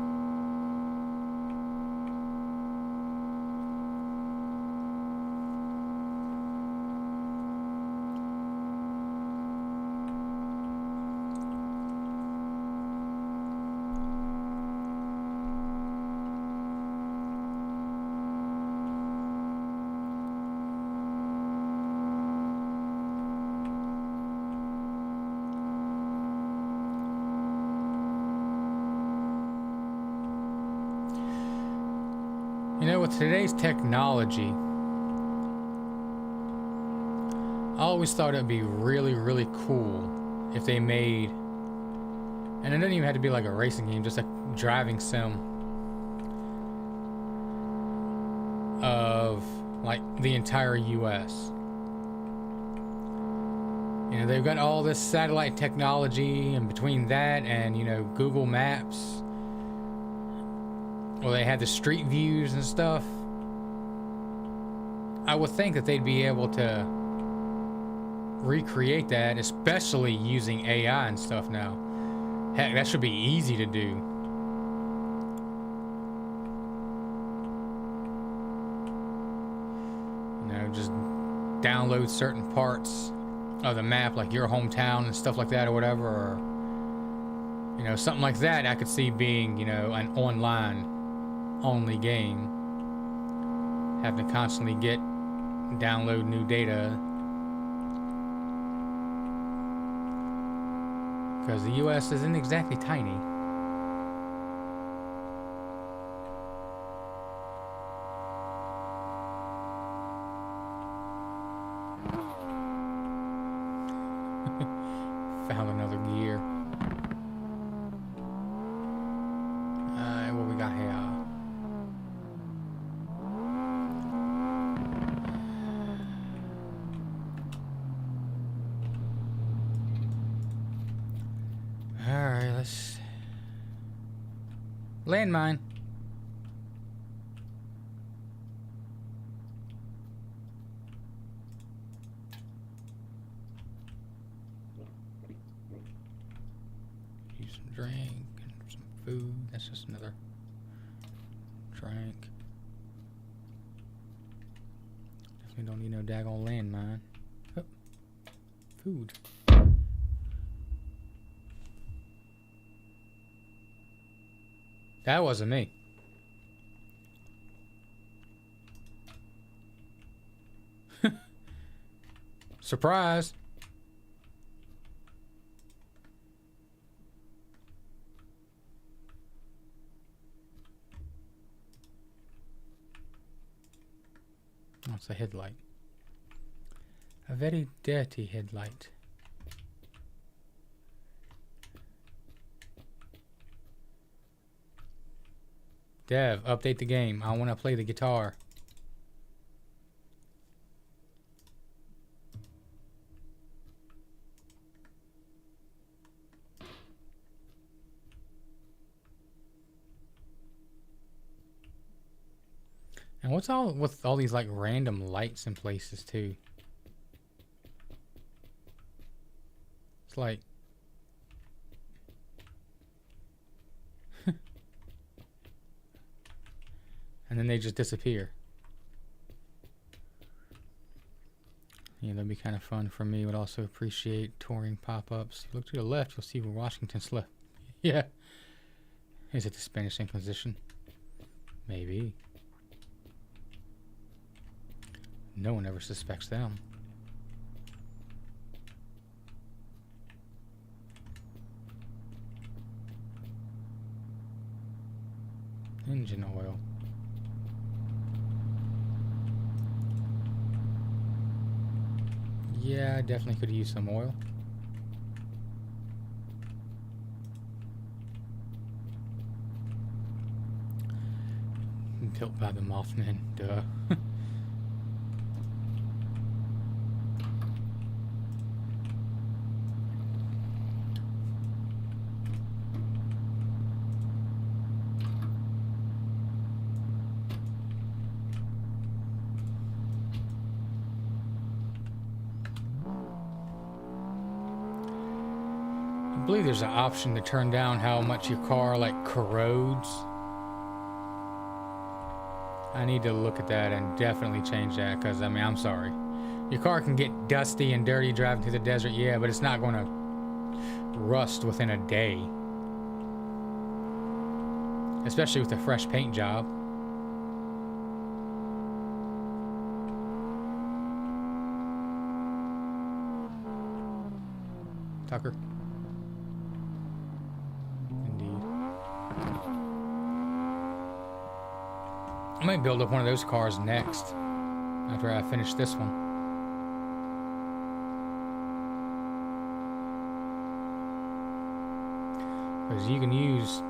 You know, with today's technology, I always thought it'd be really, really cool if they made, and it didn't even have to be like a racing game, just a driving sim of like the entire US. You know, they've got all this satellite technology, and between that and, you know, Google Maps, well, they had the street views and stuff. I would think that they'd be able to recreate that, especially using AI and stuff now. Heck, that should be easy to do. You know, just download certain parts of the map, like your hometown and stuff like that or whatever, or, you know, something like that I could see being, you know, an online only game, having to constantly download new data, because the US isn't exactly tiny. Found another gear. What we got here? Alright, let's... Landmine. Use some drink and some food. That's just another drink. Definitely don't need no daggone landmine. Oh. Food. That wasn't me. Surprise. Oh, it's a headlight. A very dirty headlight. Dev, update the game. I want to play the guitar. And what's all with all these like random lights in places too? It's like and then they just disappear. Yeah, that'd be kind of fun for me. Would also appreciate touring pop-ups. Look to the left, you'll see where Washington slept. Yeah. Is it the Spanish Inquisition? Maybe. No one ever suspects them. Engine oil. Yeah, I definitely could use some oil. Built by the Mothman, duh. I believe there's an option to turn down how much your car like corrodes. I need to look at that and definitely change that, because I mean, I'm sorry. Your car can get dusty and dirty driving through the desert, yeah, but it's not going to rust within a day. Especially with a fresh paint job. Tucker. I might build up one of those cars next, after I finish this one. Because you can use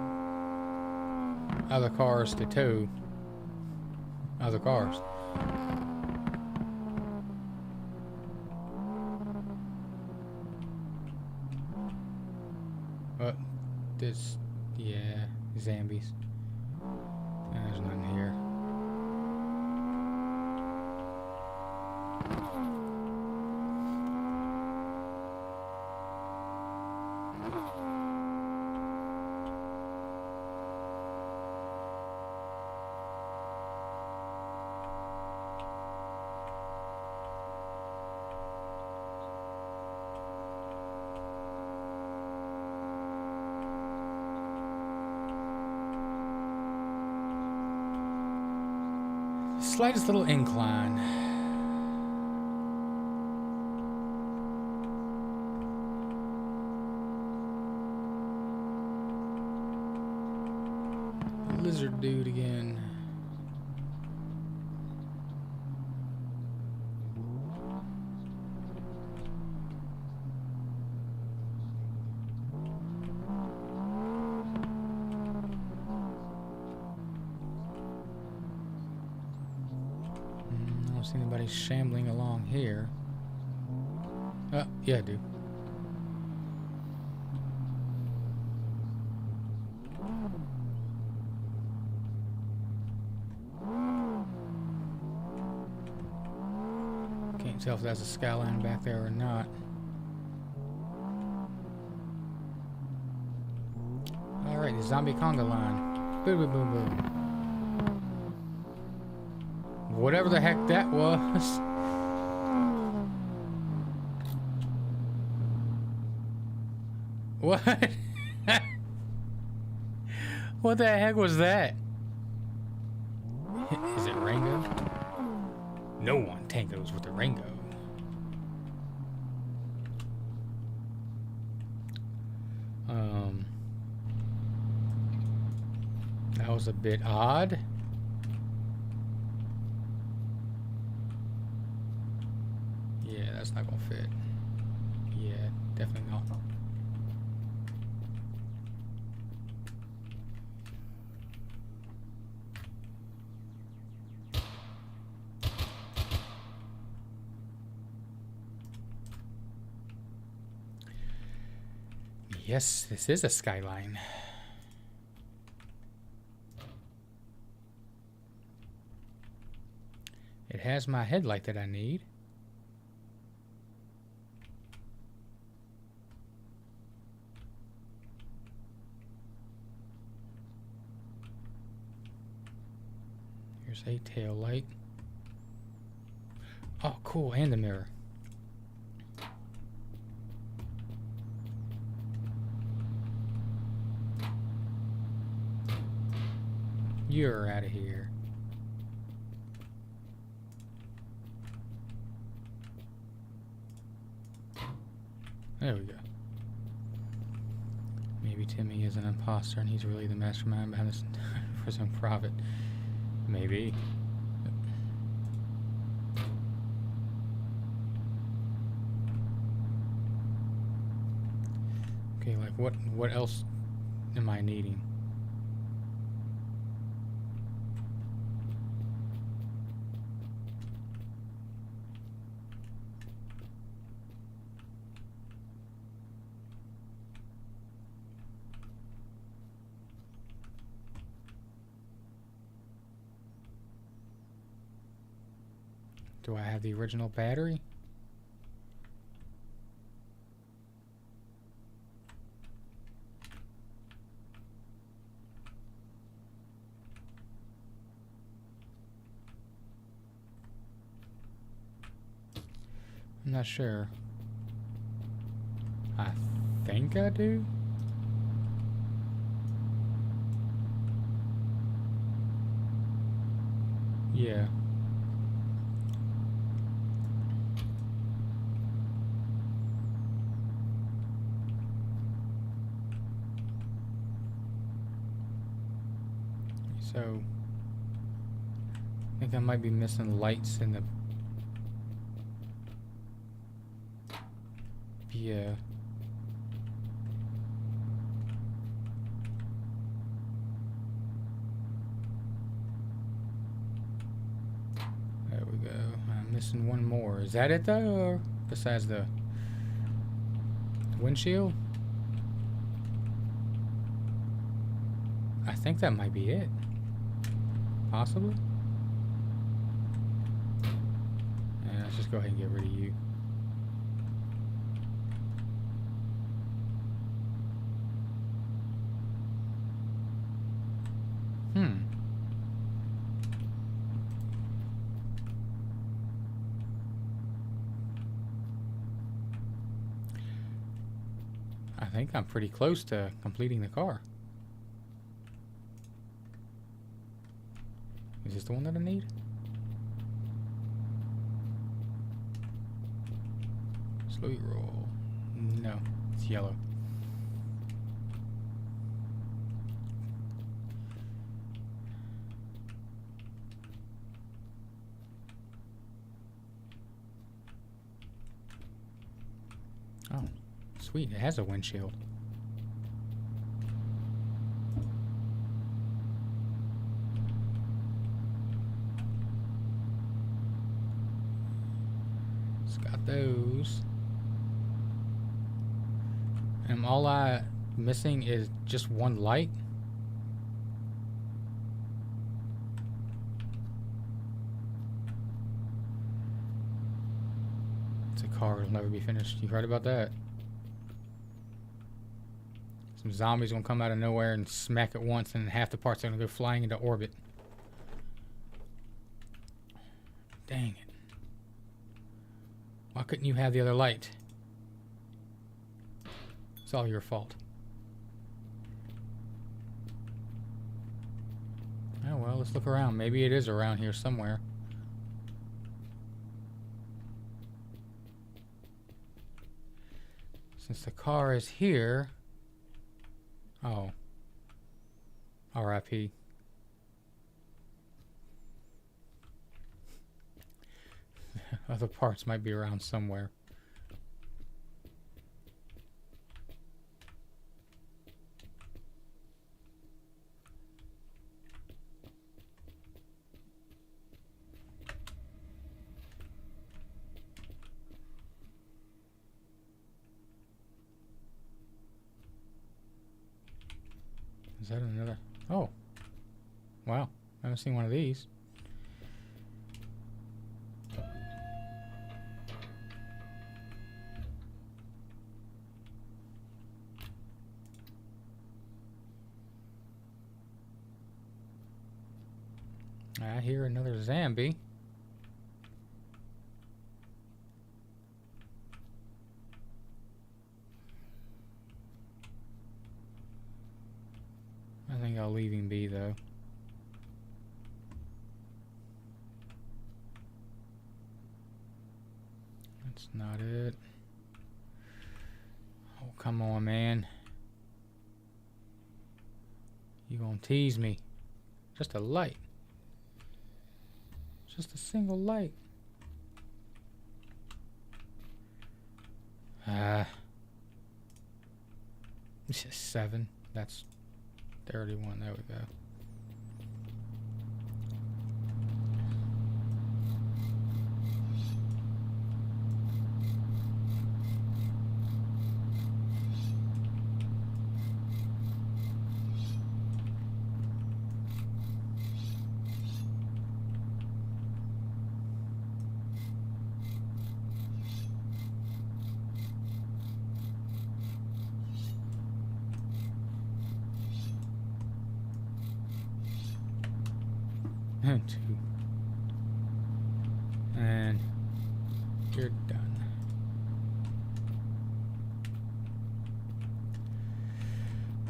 other cars to tow other cars. But this, yeah, zombies. There's nothing here. Slightest little incline. Lizard dude again. I don't see anybody shambling along here. Yeah, I do. Can't tell if that's a Skyline back there or not. Alright, the zombie conga line. Boom, boom, boom, boom. Whatever the heck that was. What? What the heck was that? Is it Rango? No one tangos with the Rango. That was a bit odd. that's not gonna fit. Yeah, definitely not. Yes, this is a Skyline. It has my headlight that I need. Here's a tail light. Oh, cool, and the mirror. You're out of here. There we go. Maybe Timmy is an imposter and he's really the mastermind behind this for some profit. Maybe. Okay, like what else am I needing? Do I have the original battery? I'm not sure. I think I do. Yeah. So, I think I might be missing lights in the... Yeah. There we go. I'm missing one more. Is that it though, or besides the windshield? I think that might be it. Possibly. Yeah, let's just go ahead and get rid of you. I think I'm pretty close to completing the car. Is this the one that I need? Slow roll. No, it's yellow. Oh, sweet. It has a windshield. It's got those. And all I missing is just one light. It's a car. It'll never be finished. You heard about that? Some zombies gonna come out of nowhere and smack it once, and half the parts are gonna go flying into orbit. Dang it. Why couldn't you have the other light? It's all your fault. Oh well, let's look around. Maybe it is around here somewhere. Since the car is here... Oh. R.I.P. the parts might be around somewhere. Is that another? Oh. Wow. I haven't seen one of these. I hear another zombie. I think I'll leave him be, though. That's not it. Oh, come on, man. You gonna tease me. Just a light. Just a single light. It's just 7. That's 31. There we go. And 2. And you're done.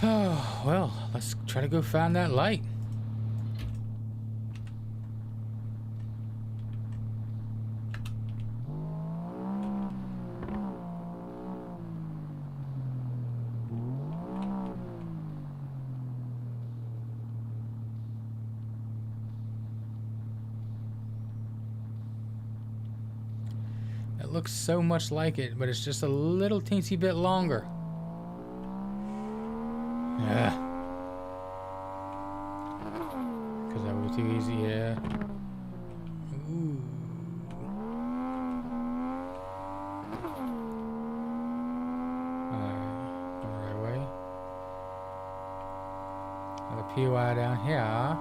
Oh, well, let's try to go find that light. Looks so much like it, but it's just a little teensy bit longer. Yeah. Because that was too easy, yeah. Ooh. The right way. Another POI down here.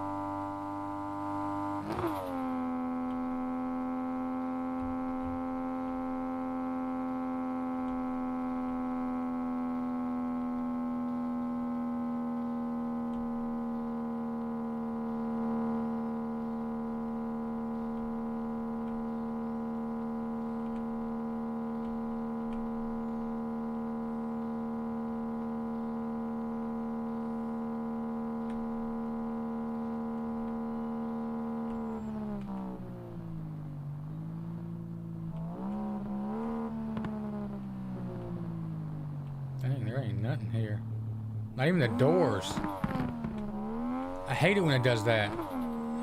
Dang, there ain't nothing here. Not even the doors. I hate it when it does that.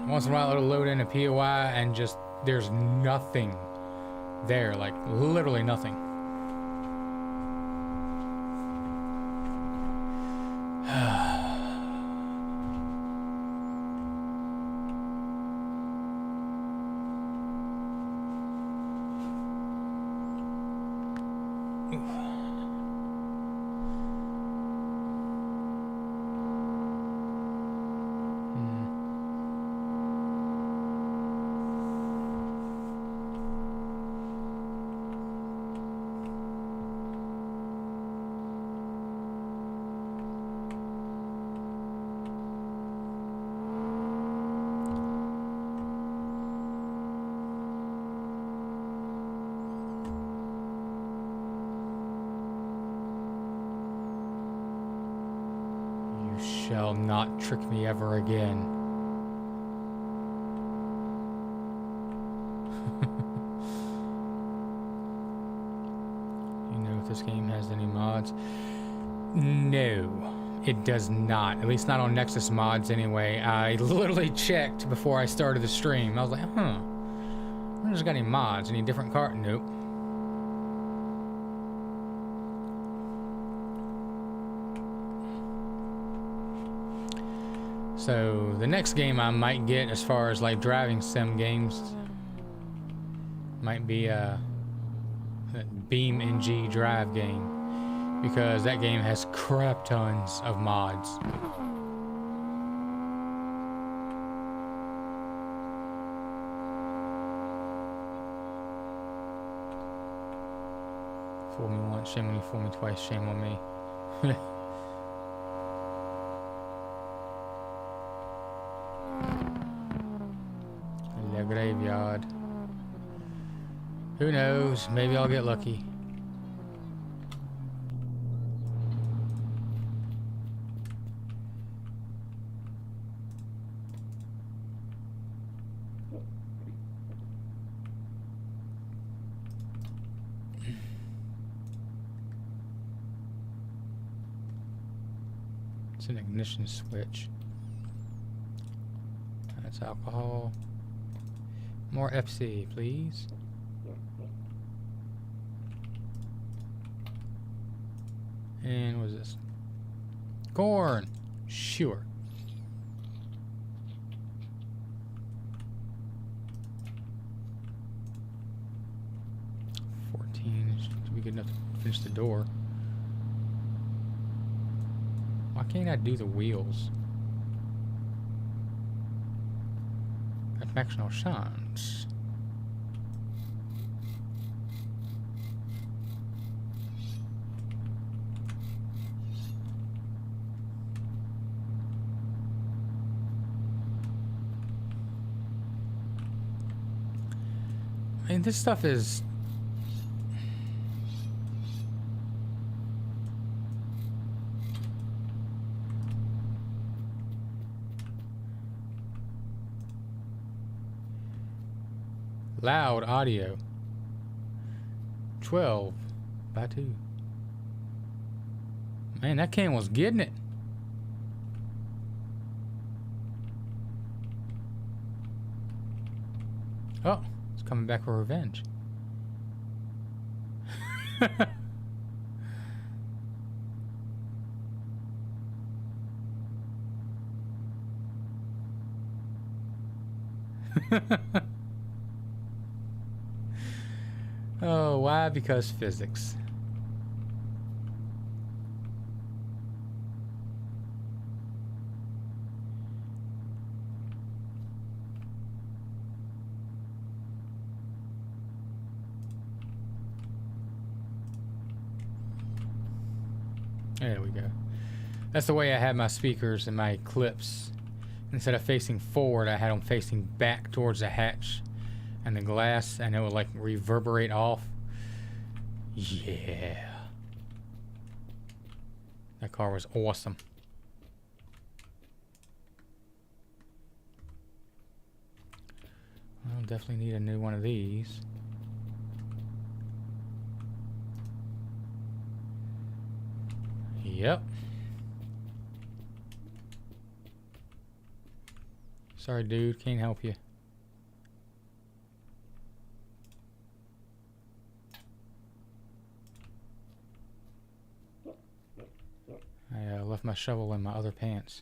Once in a while it'll load in a POI and just, there's nothing there. Like, literally nothing. Shall not trick me ever again. You know if this game has any mods? No, it does not. At least not on Nexus mods anyway. I literally checked before I started the stream. I was like, huh. I just got any mods. Any different car? Nope. So the next game I might get, as far as like driving sim games, might be a Beam NG Drive game, because that game has crap tons of mods. Fool me once, shame on you. Fool me twice, shame on me. The graveyard. Who knows? Maybe I'll get lucky. It's an ignition switch. That's alcohol. More FC, please. And what is this? Corn. Sure. Should be good enough to finish the door. Why can't I do the wheels? That makes no sense. I mean, this stuff is... loud audio. 12 by 2. Man, that can was getting it. Oh, it's coming back for revenge. Oh, why? Because physics. There we go. That's the way I had my speakers and my clips. Instead of facing forward, I had them facing back towards the hatch and the glass, and it would like reverberate off. Yeah. That car was awesome. I'll definitely need a new one of these. Yep. Sorry, dude, can't help you. I left my shovel in my other pants.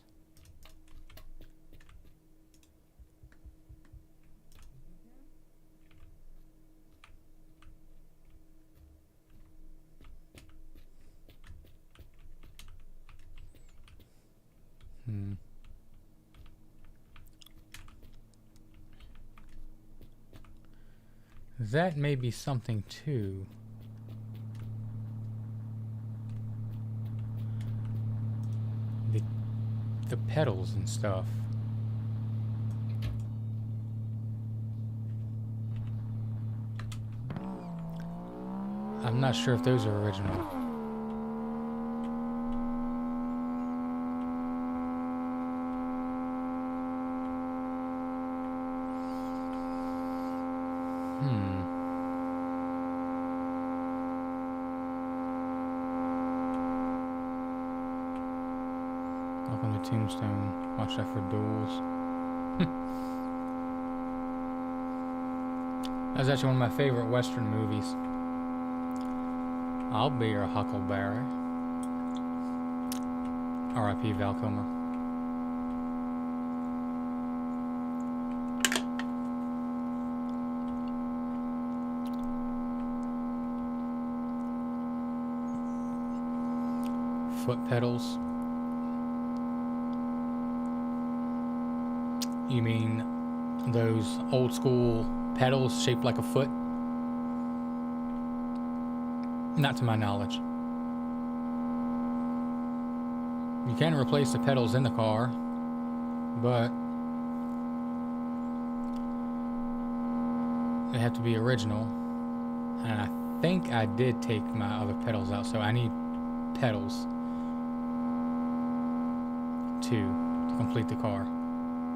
That may be something too. The pedals and stuff. I'm not sure if those are original. Tombstone. Watch out for duels. That's actually one of my favorite Western movies. I'll be your Huckleberry. R.I.P. Val Kilmer. Foot pedals. You mean those old school pedals shaped like a foot? Not to my knowledge. You can replace the pedals in the car, but they have to be original. And I think I did take my other pedals out, so I need pedals to complete the car.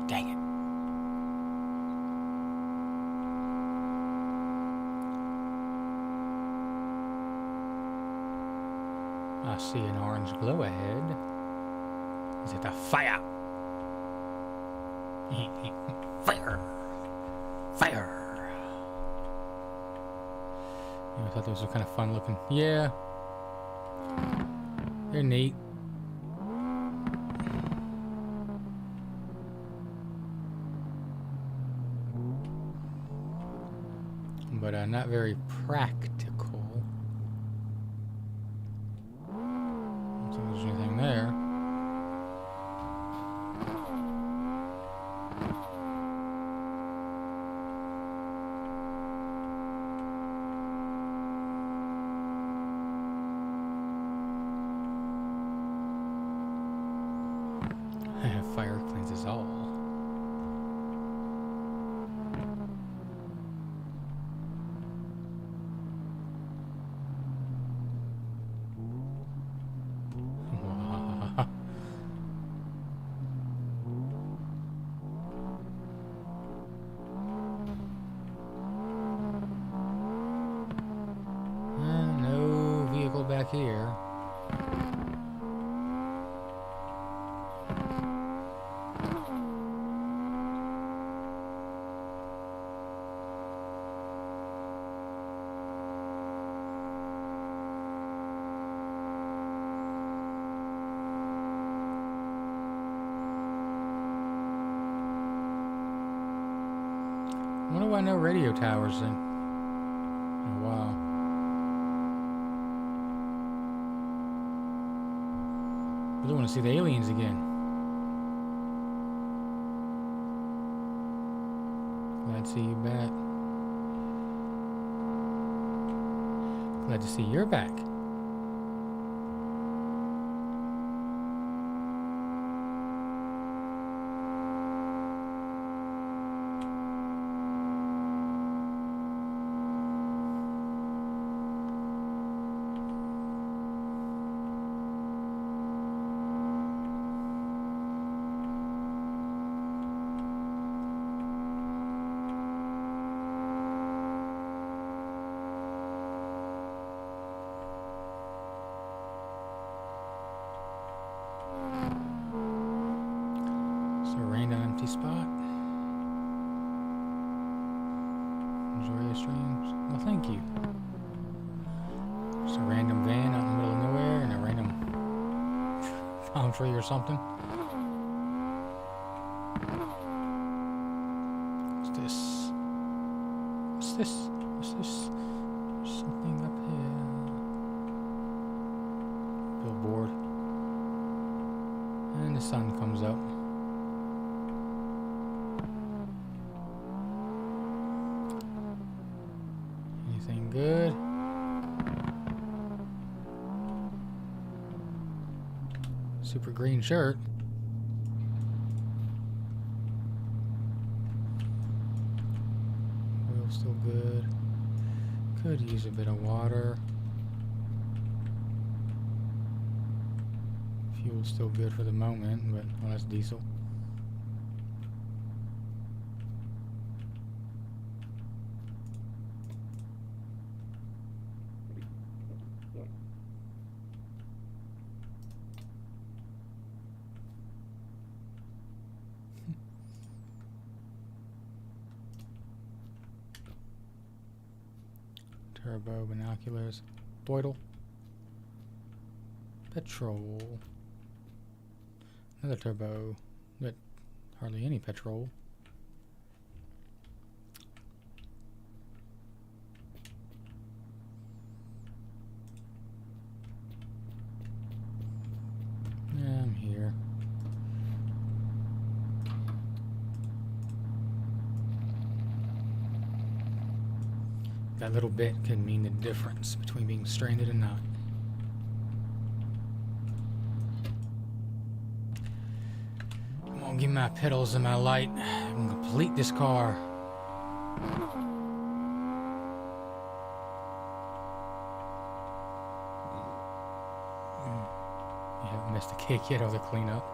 Dang it. I see an orange glow ahead. Is it a fire? Fire! Fire! Yeah, I thought those were kind of fun looking. Yeah. They're neat. But not very practical. I don't think there's anything there. Fire cleanses all. No vehicle back here. I wonder why no radio towers in a while. I really want to see the aliens again. Glad to see you back. Glad to see you're back. Spot. Enjoy your streams. Well, thank you. Just a random van out in the middle of nowhere and a random palm tree or something. What's this? What's this? What's this? There's something up here. Billboard. And the sun comes up. Good. Super green shirt. Wheel's still good. Could use a bit of water. Fuel's still good for the moment, but well, that's diesel. Turbo binoculars. Doidle. Petrol. Another turbo, but hardly any petrol. Yeah, I'm here. That little bit could mean the difference between being stranded and not. Come on, give me my pedals and my light. I can complete this car. You haven't missed a cake yet of the cleanup.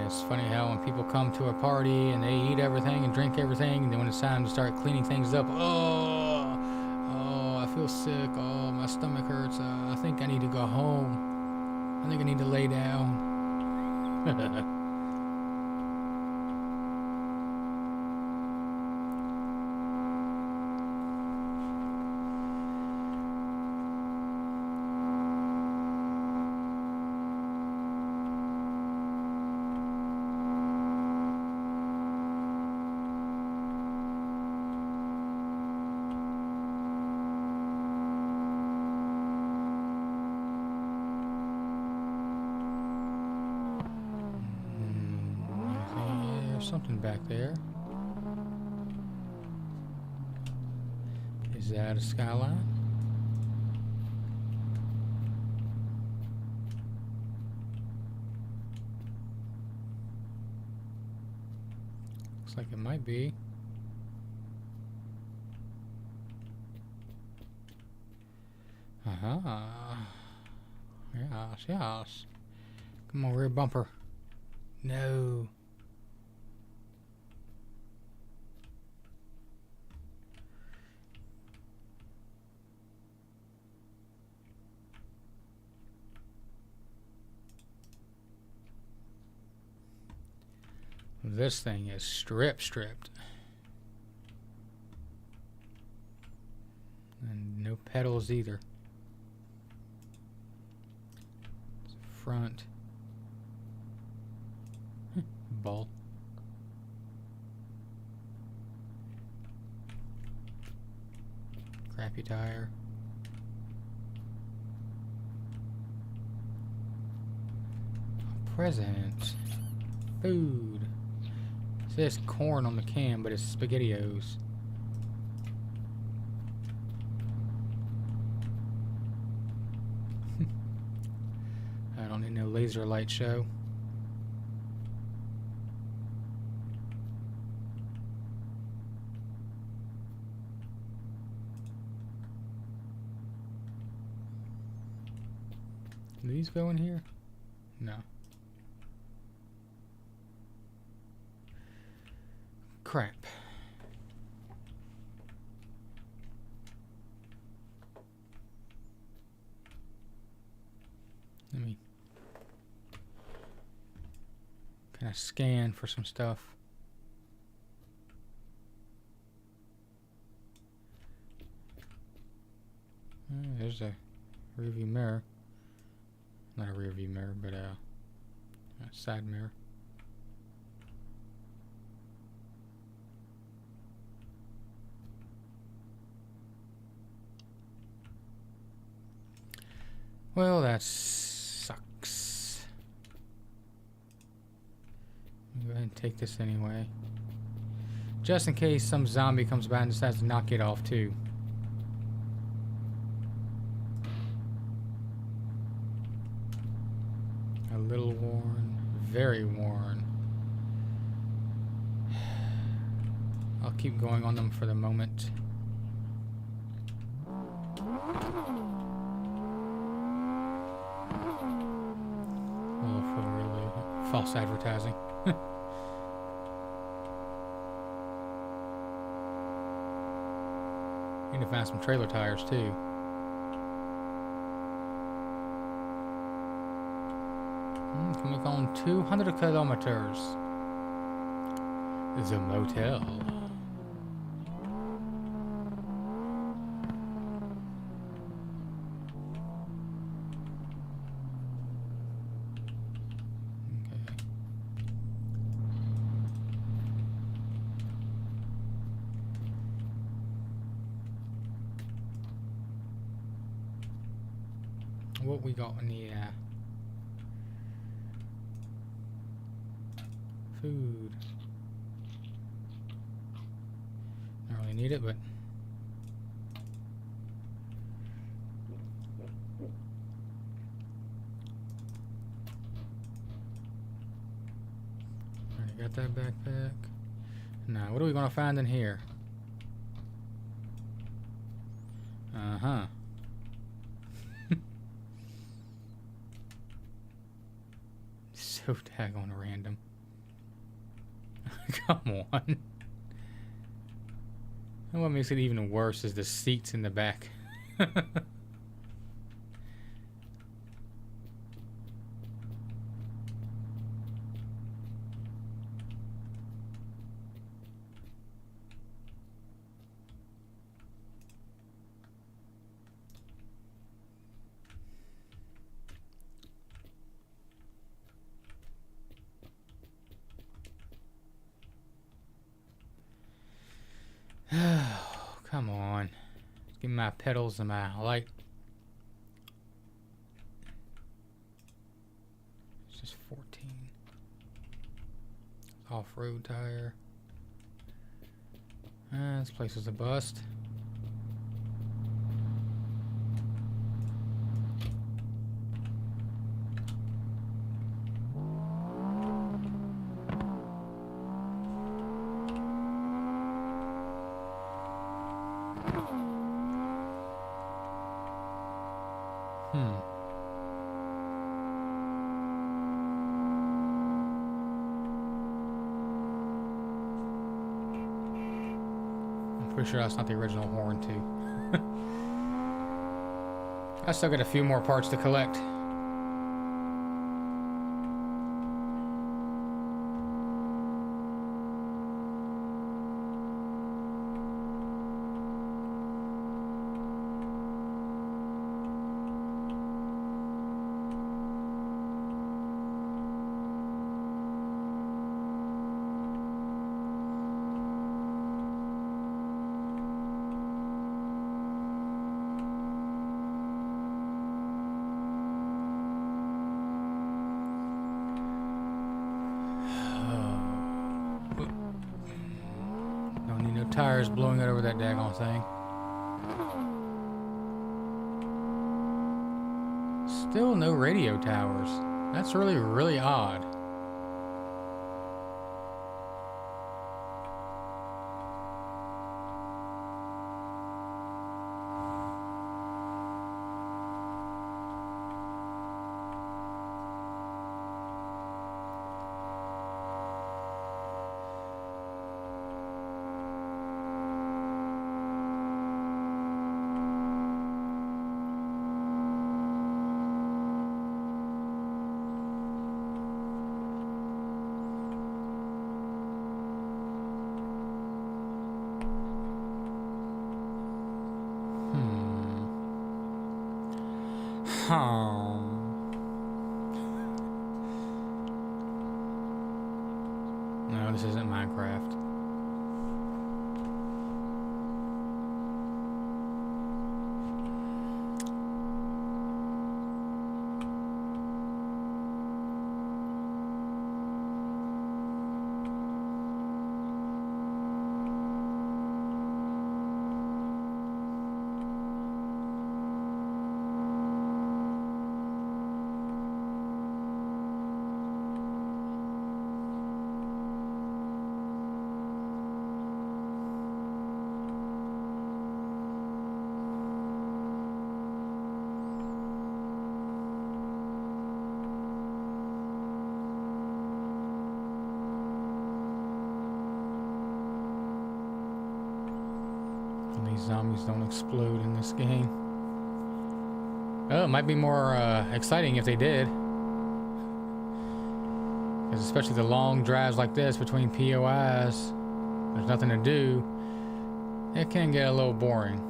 It's funny how when people come to a party and they eat everything and drink everything, and then when it's time to start cleaning things up, oh, I feel sick. Oh, my stomach hurts. I think I need to go home. I think I need to lay down. Something back there. Is that a Skyline? Looks like it might be. Yes, yes. Come on, rear bumper. No. This thing is stripped. And no pedals either. It's front. Ball. Crappy tire. Presents. Food. It says corn on the can, but it's SpaghettiOs. I don't need no laser light show. Do these go in here? No. Crap. Let me kind of scan for some stuff. There's a rearview mirror. Not a rearview mirror, but a side mirror. Well, that sucks. Go ahead and take this anyway. Just in case some zombie comes by and decides to knock it off too. A little worn, very worn. I'll keep going on them for the moment. False advertising. Need to find some trailer tires too. Can we go on 200 kilometers? There's a motel. What we got in the food? Don't really need it, but already got that backpack. Now, what are we gonna find in here? Uh-huh. So daggone random. Come on. And what makes it even worse is the seats in the back. Come on. Give me my pedals and my light. It's just 14. Off-road tire. This place is a bust. Pretty sure that's not the original horn too. I still got a few more parts to collect. Tires blowing it over that daggone thing. Still no radio towers. That's really, really odd. No, this isn't Minecraft. these zombies don't explode in this game. Oh, it might be more exciting if they did. Because especially the long drives like this between POIs, there's nothing to do. It can get a little boring.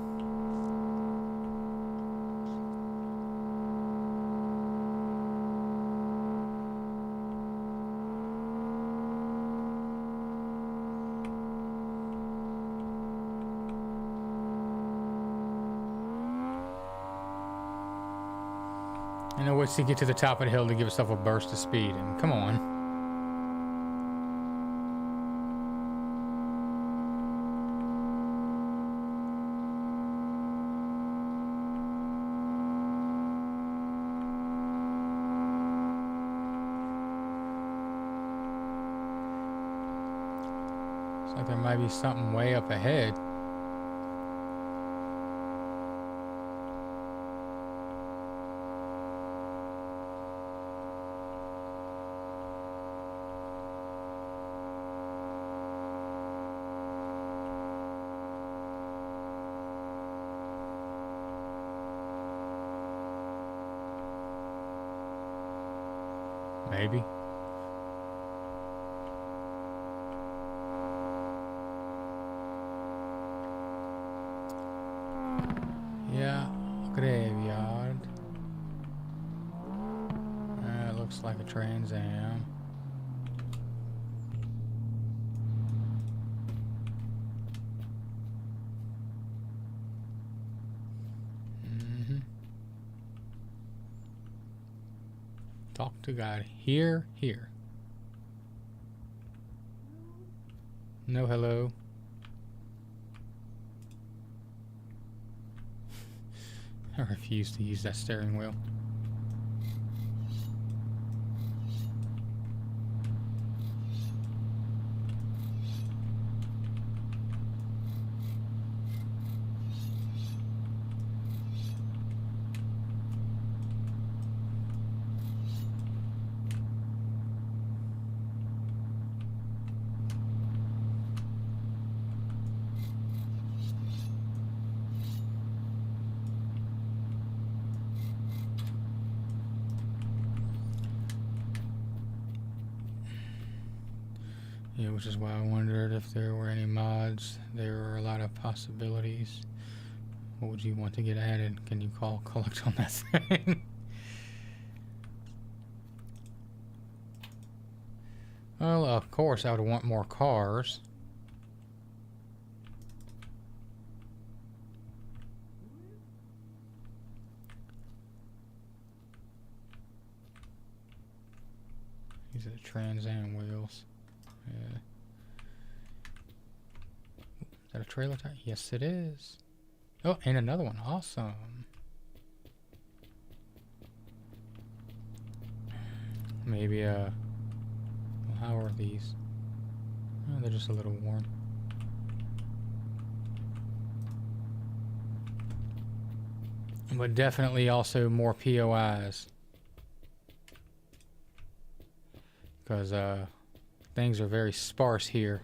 And it waits to get to the top of the hill to give itself a burst of speed. And come on. Looks like there might be something way up ahead. Maybe. Yeah, graveyard. It looks like a Trans Am. Talk to God. Here. No hello. I refuse to use that steering wheel. Yeah, which is why I wondered if there were any mods. There were a lot of possibilities. What would you want to get added? Can you collect on that thing? Well, of course I would want more cars. These are the Trans Am wheels. Yeah. Is that a trailer tire? Yes, it is. Oh, and another one. Awesome. Maybe, well, how are these? Oh, they're just a little warm. But definitely also more POIs. Because, things are very sparse here.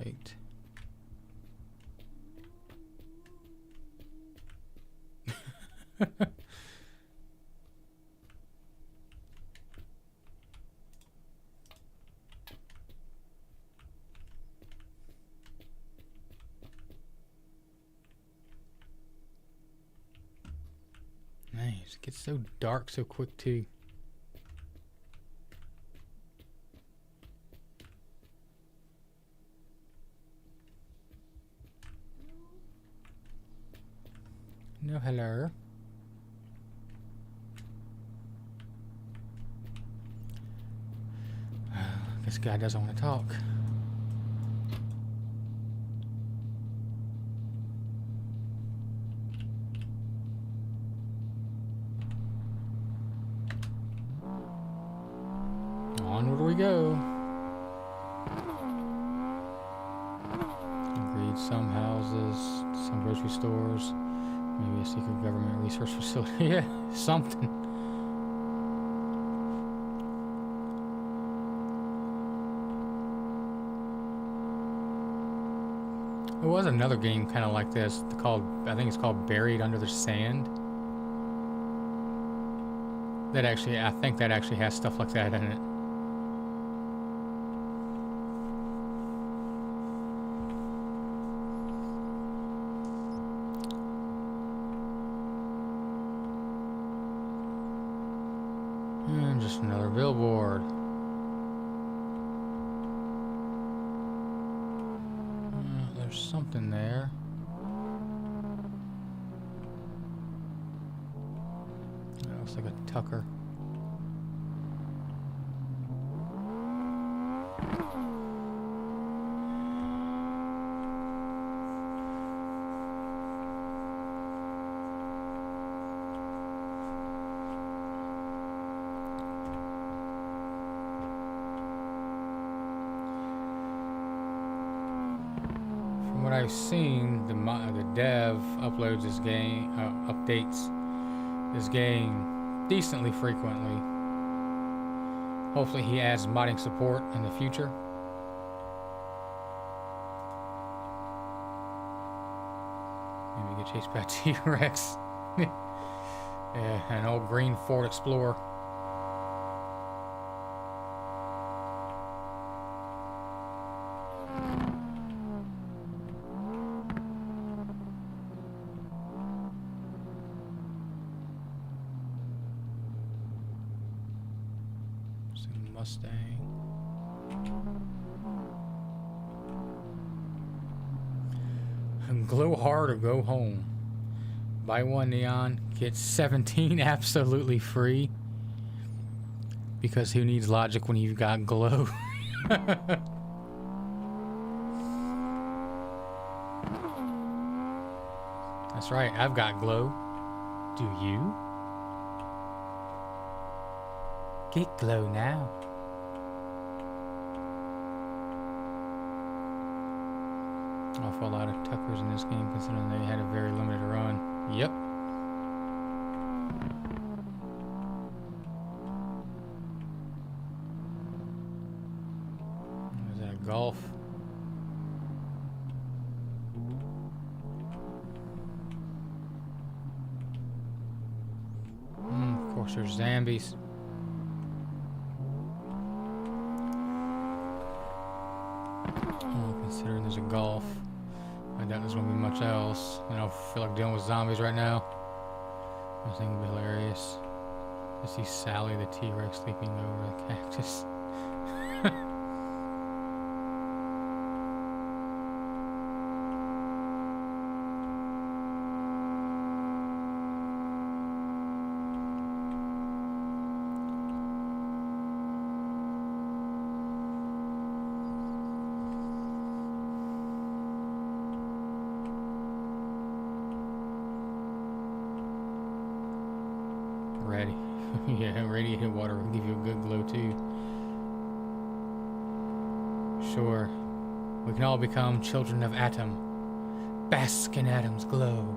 Light. Nice. It gets so dark so quick too. No hello. This guy doesn't want to talk. Onward we go. Agreed, some houses, some grocery stores. Maybe a secret government research facility. Yeah, something. There was another game kind of like this called, I think it's called Buried Under the Sand. That actually, I think that actually has stuff like that in it. And just another billboard. There's something there. That looks like a Tucker. What I've seen, the dev uploads this game, updates this game decently frequently. Hopefully he adds modding support in the future. Maybe get chased by a T-Rex. Yeah, an old green Ford Explorer. Mustang. Glow hard or go home. Buy one neon, get 17 absolutely free. Because who needs logic when you've got glow? That's right, I've got glow. Do you? Get glow now. Awful lot of Tuckers in this game, considering they had a very limited run. Yep. Is that a Golf? Of course, there's zombies. Considering there's a Golf. I doubt there's gonna be much else. I don't feel like dealing with zombies right now. I think it'd be hilarious to see Sally the T-Rex sleeping over the cactus. Ready. Yeah, radiated water will give you a good glow too. Sure. We can all become children of Atom. Bask in Atom's glow.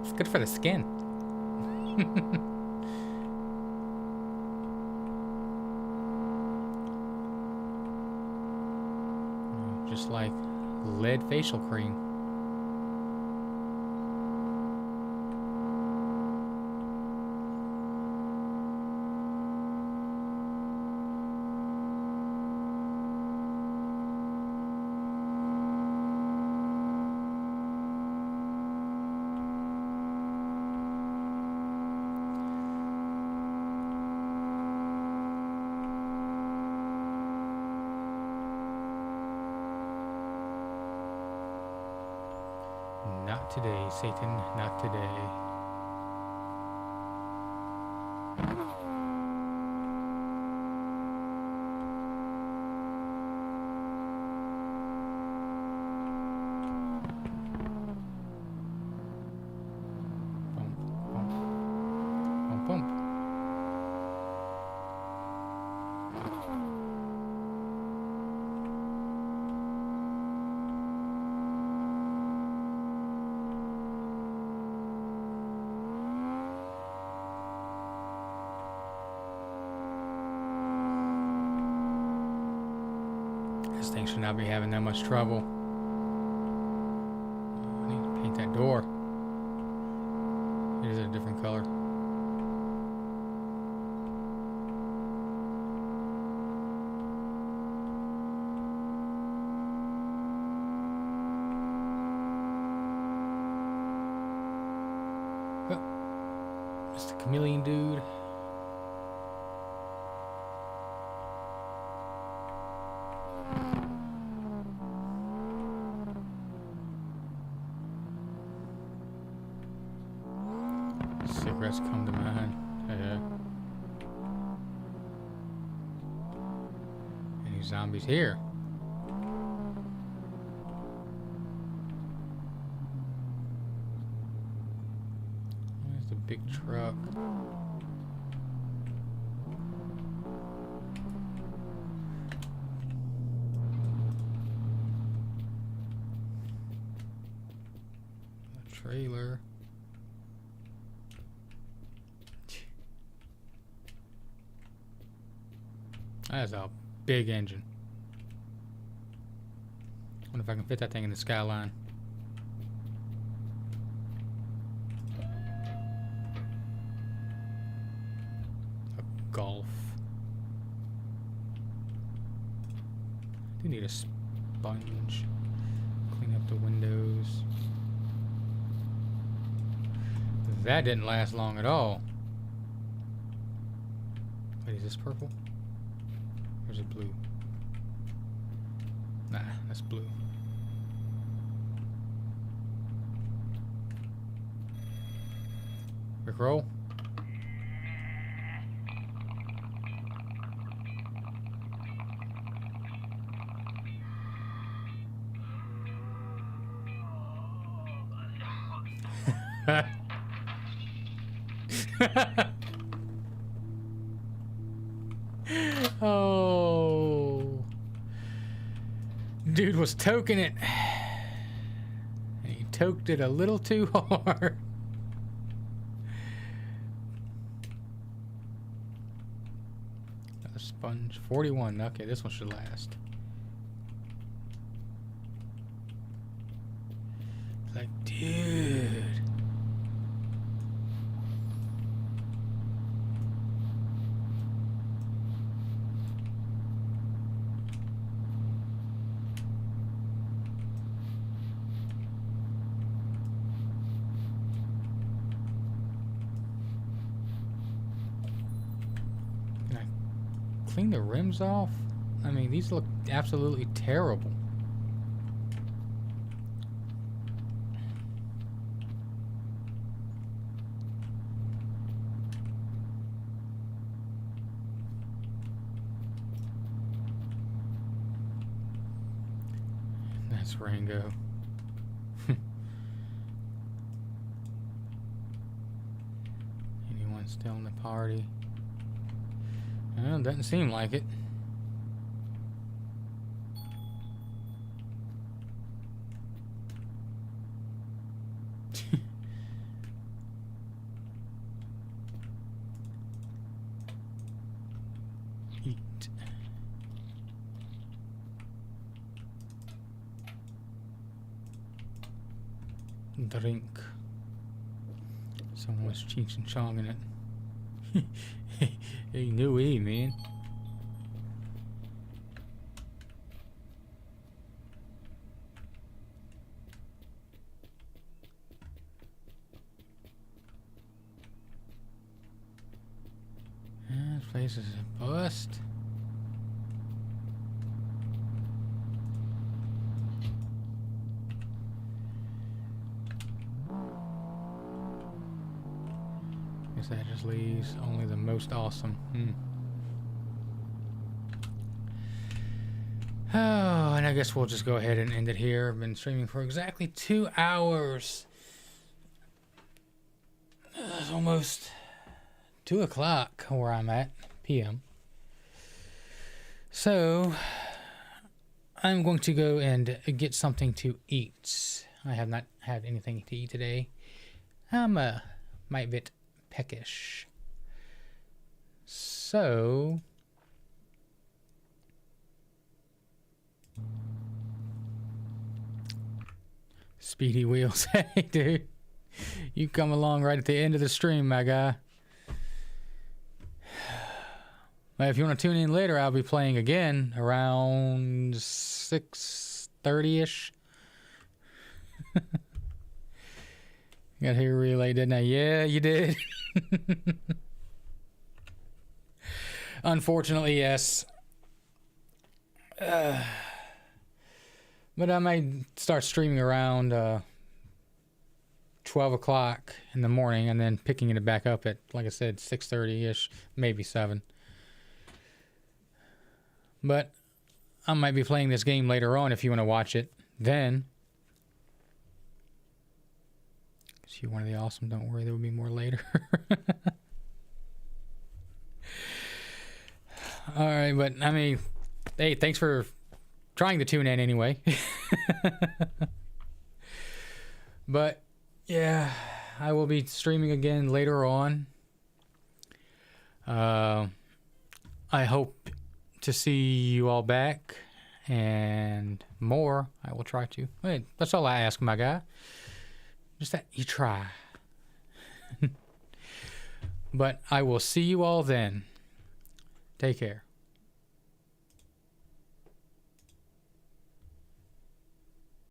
It's good for the skin. Just like lead facial cream. Not today, Satan, not today. Bump, bump, bump, bump. This thing should not be having that much trouble. I need to paint that door. It is a different color. Oh, it's the chameleon dude. Cigarettes come to mind. Any zombies here? There's the big truck. The trailer. That's a big engine. Wonder if I can fit that thing in the Skyline. A Golf. I do need a sponge. Clean up the windows. That didn't last long at all. Wait, is this purple? Or is it blue? Nah, that's blue. Rickroll. Oh, dude was toking it, and he toked it a little too hard. A sponge, 41. Okay, this one should last. It's like, dude. Clean the rims off? I mean, these look absolutely terrible. That's Rango. Anyone still in the party? Well, doesn't seem like it. Eat. Drink. Someone was Cheech and Chong in it. Hey, no way, man. This place is a bust. Guess that just leaves only the most awesome. Oh, and I guess we'll just go ahead and end it here. I've been streaming for exactly 2 hours. It's almost 2 o'clock where I'm at, p.m. So, I'm going to go and get something to eat. I have not had anything to eat today. I'm might bit peckish. So, Speedy Wheels. Hey, dude. You come along right at the end of the stream, my guy. Well, if you want to tune in later, I'll be playing again around 6:30-ish. Got here really late, didn't I? Yeah, you did. Unfortunately, yes. But I might start streaming around 12 o'clock in the morning and then picking it back up at, like I said, 6:30-ish, maybe 7. But I might be playing this game later on if you want to watch it then. Is you one of the awesome? Don't worry, there will be more later. All right, but I mean, hey, thanks for trying to tune in anyway. But yeah, I will be streaming again later on. I hope to see you all back and more. I will try to. Hey, that's all I ask, my guy. Just that you try. But I will see you all then. Take care.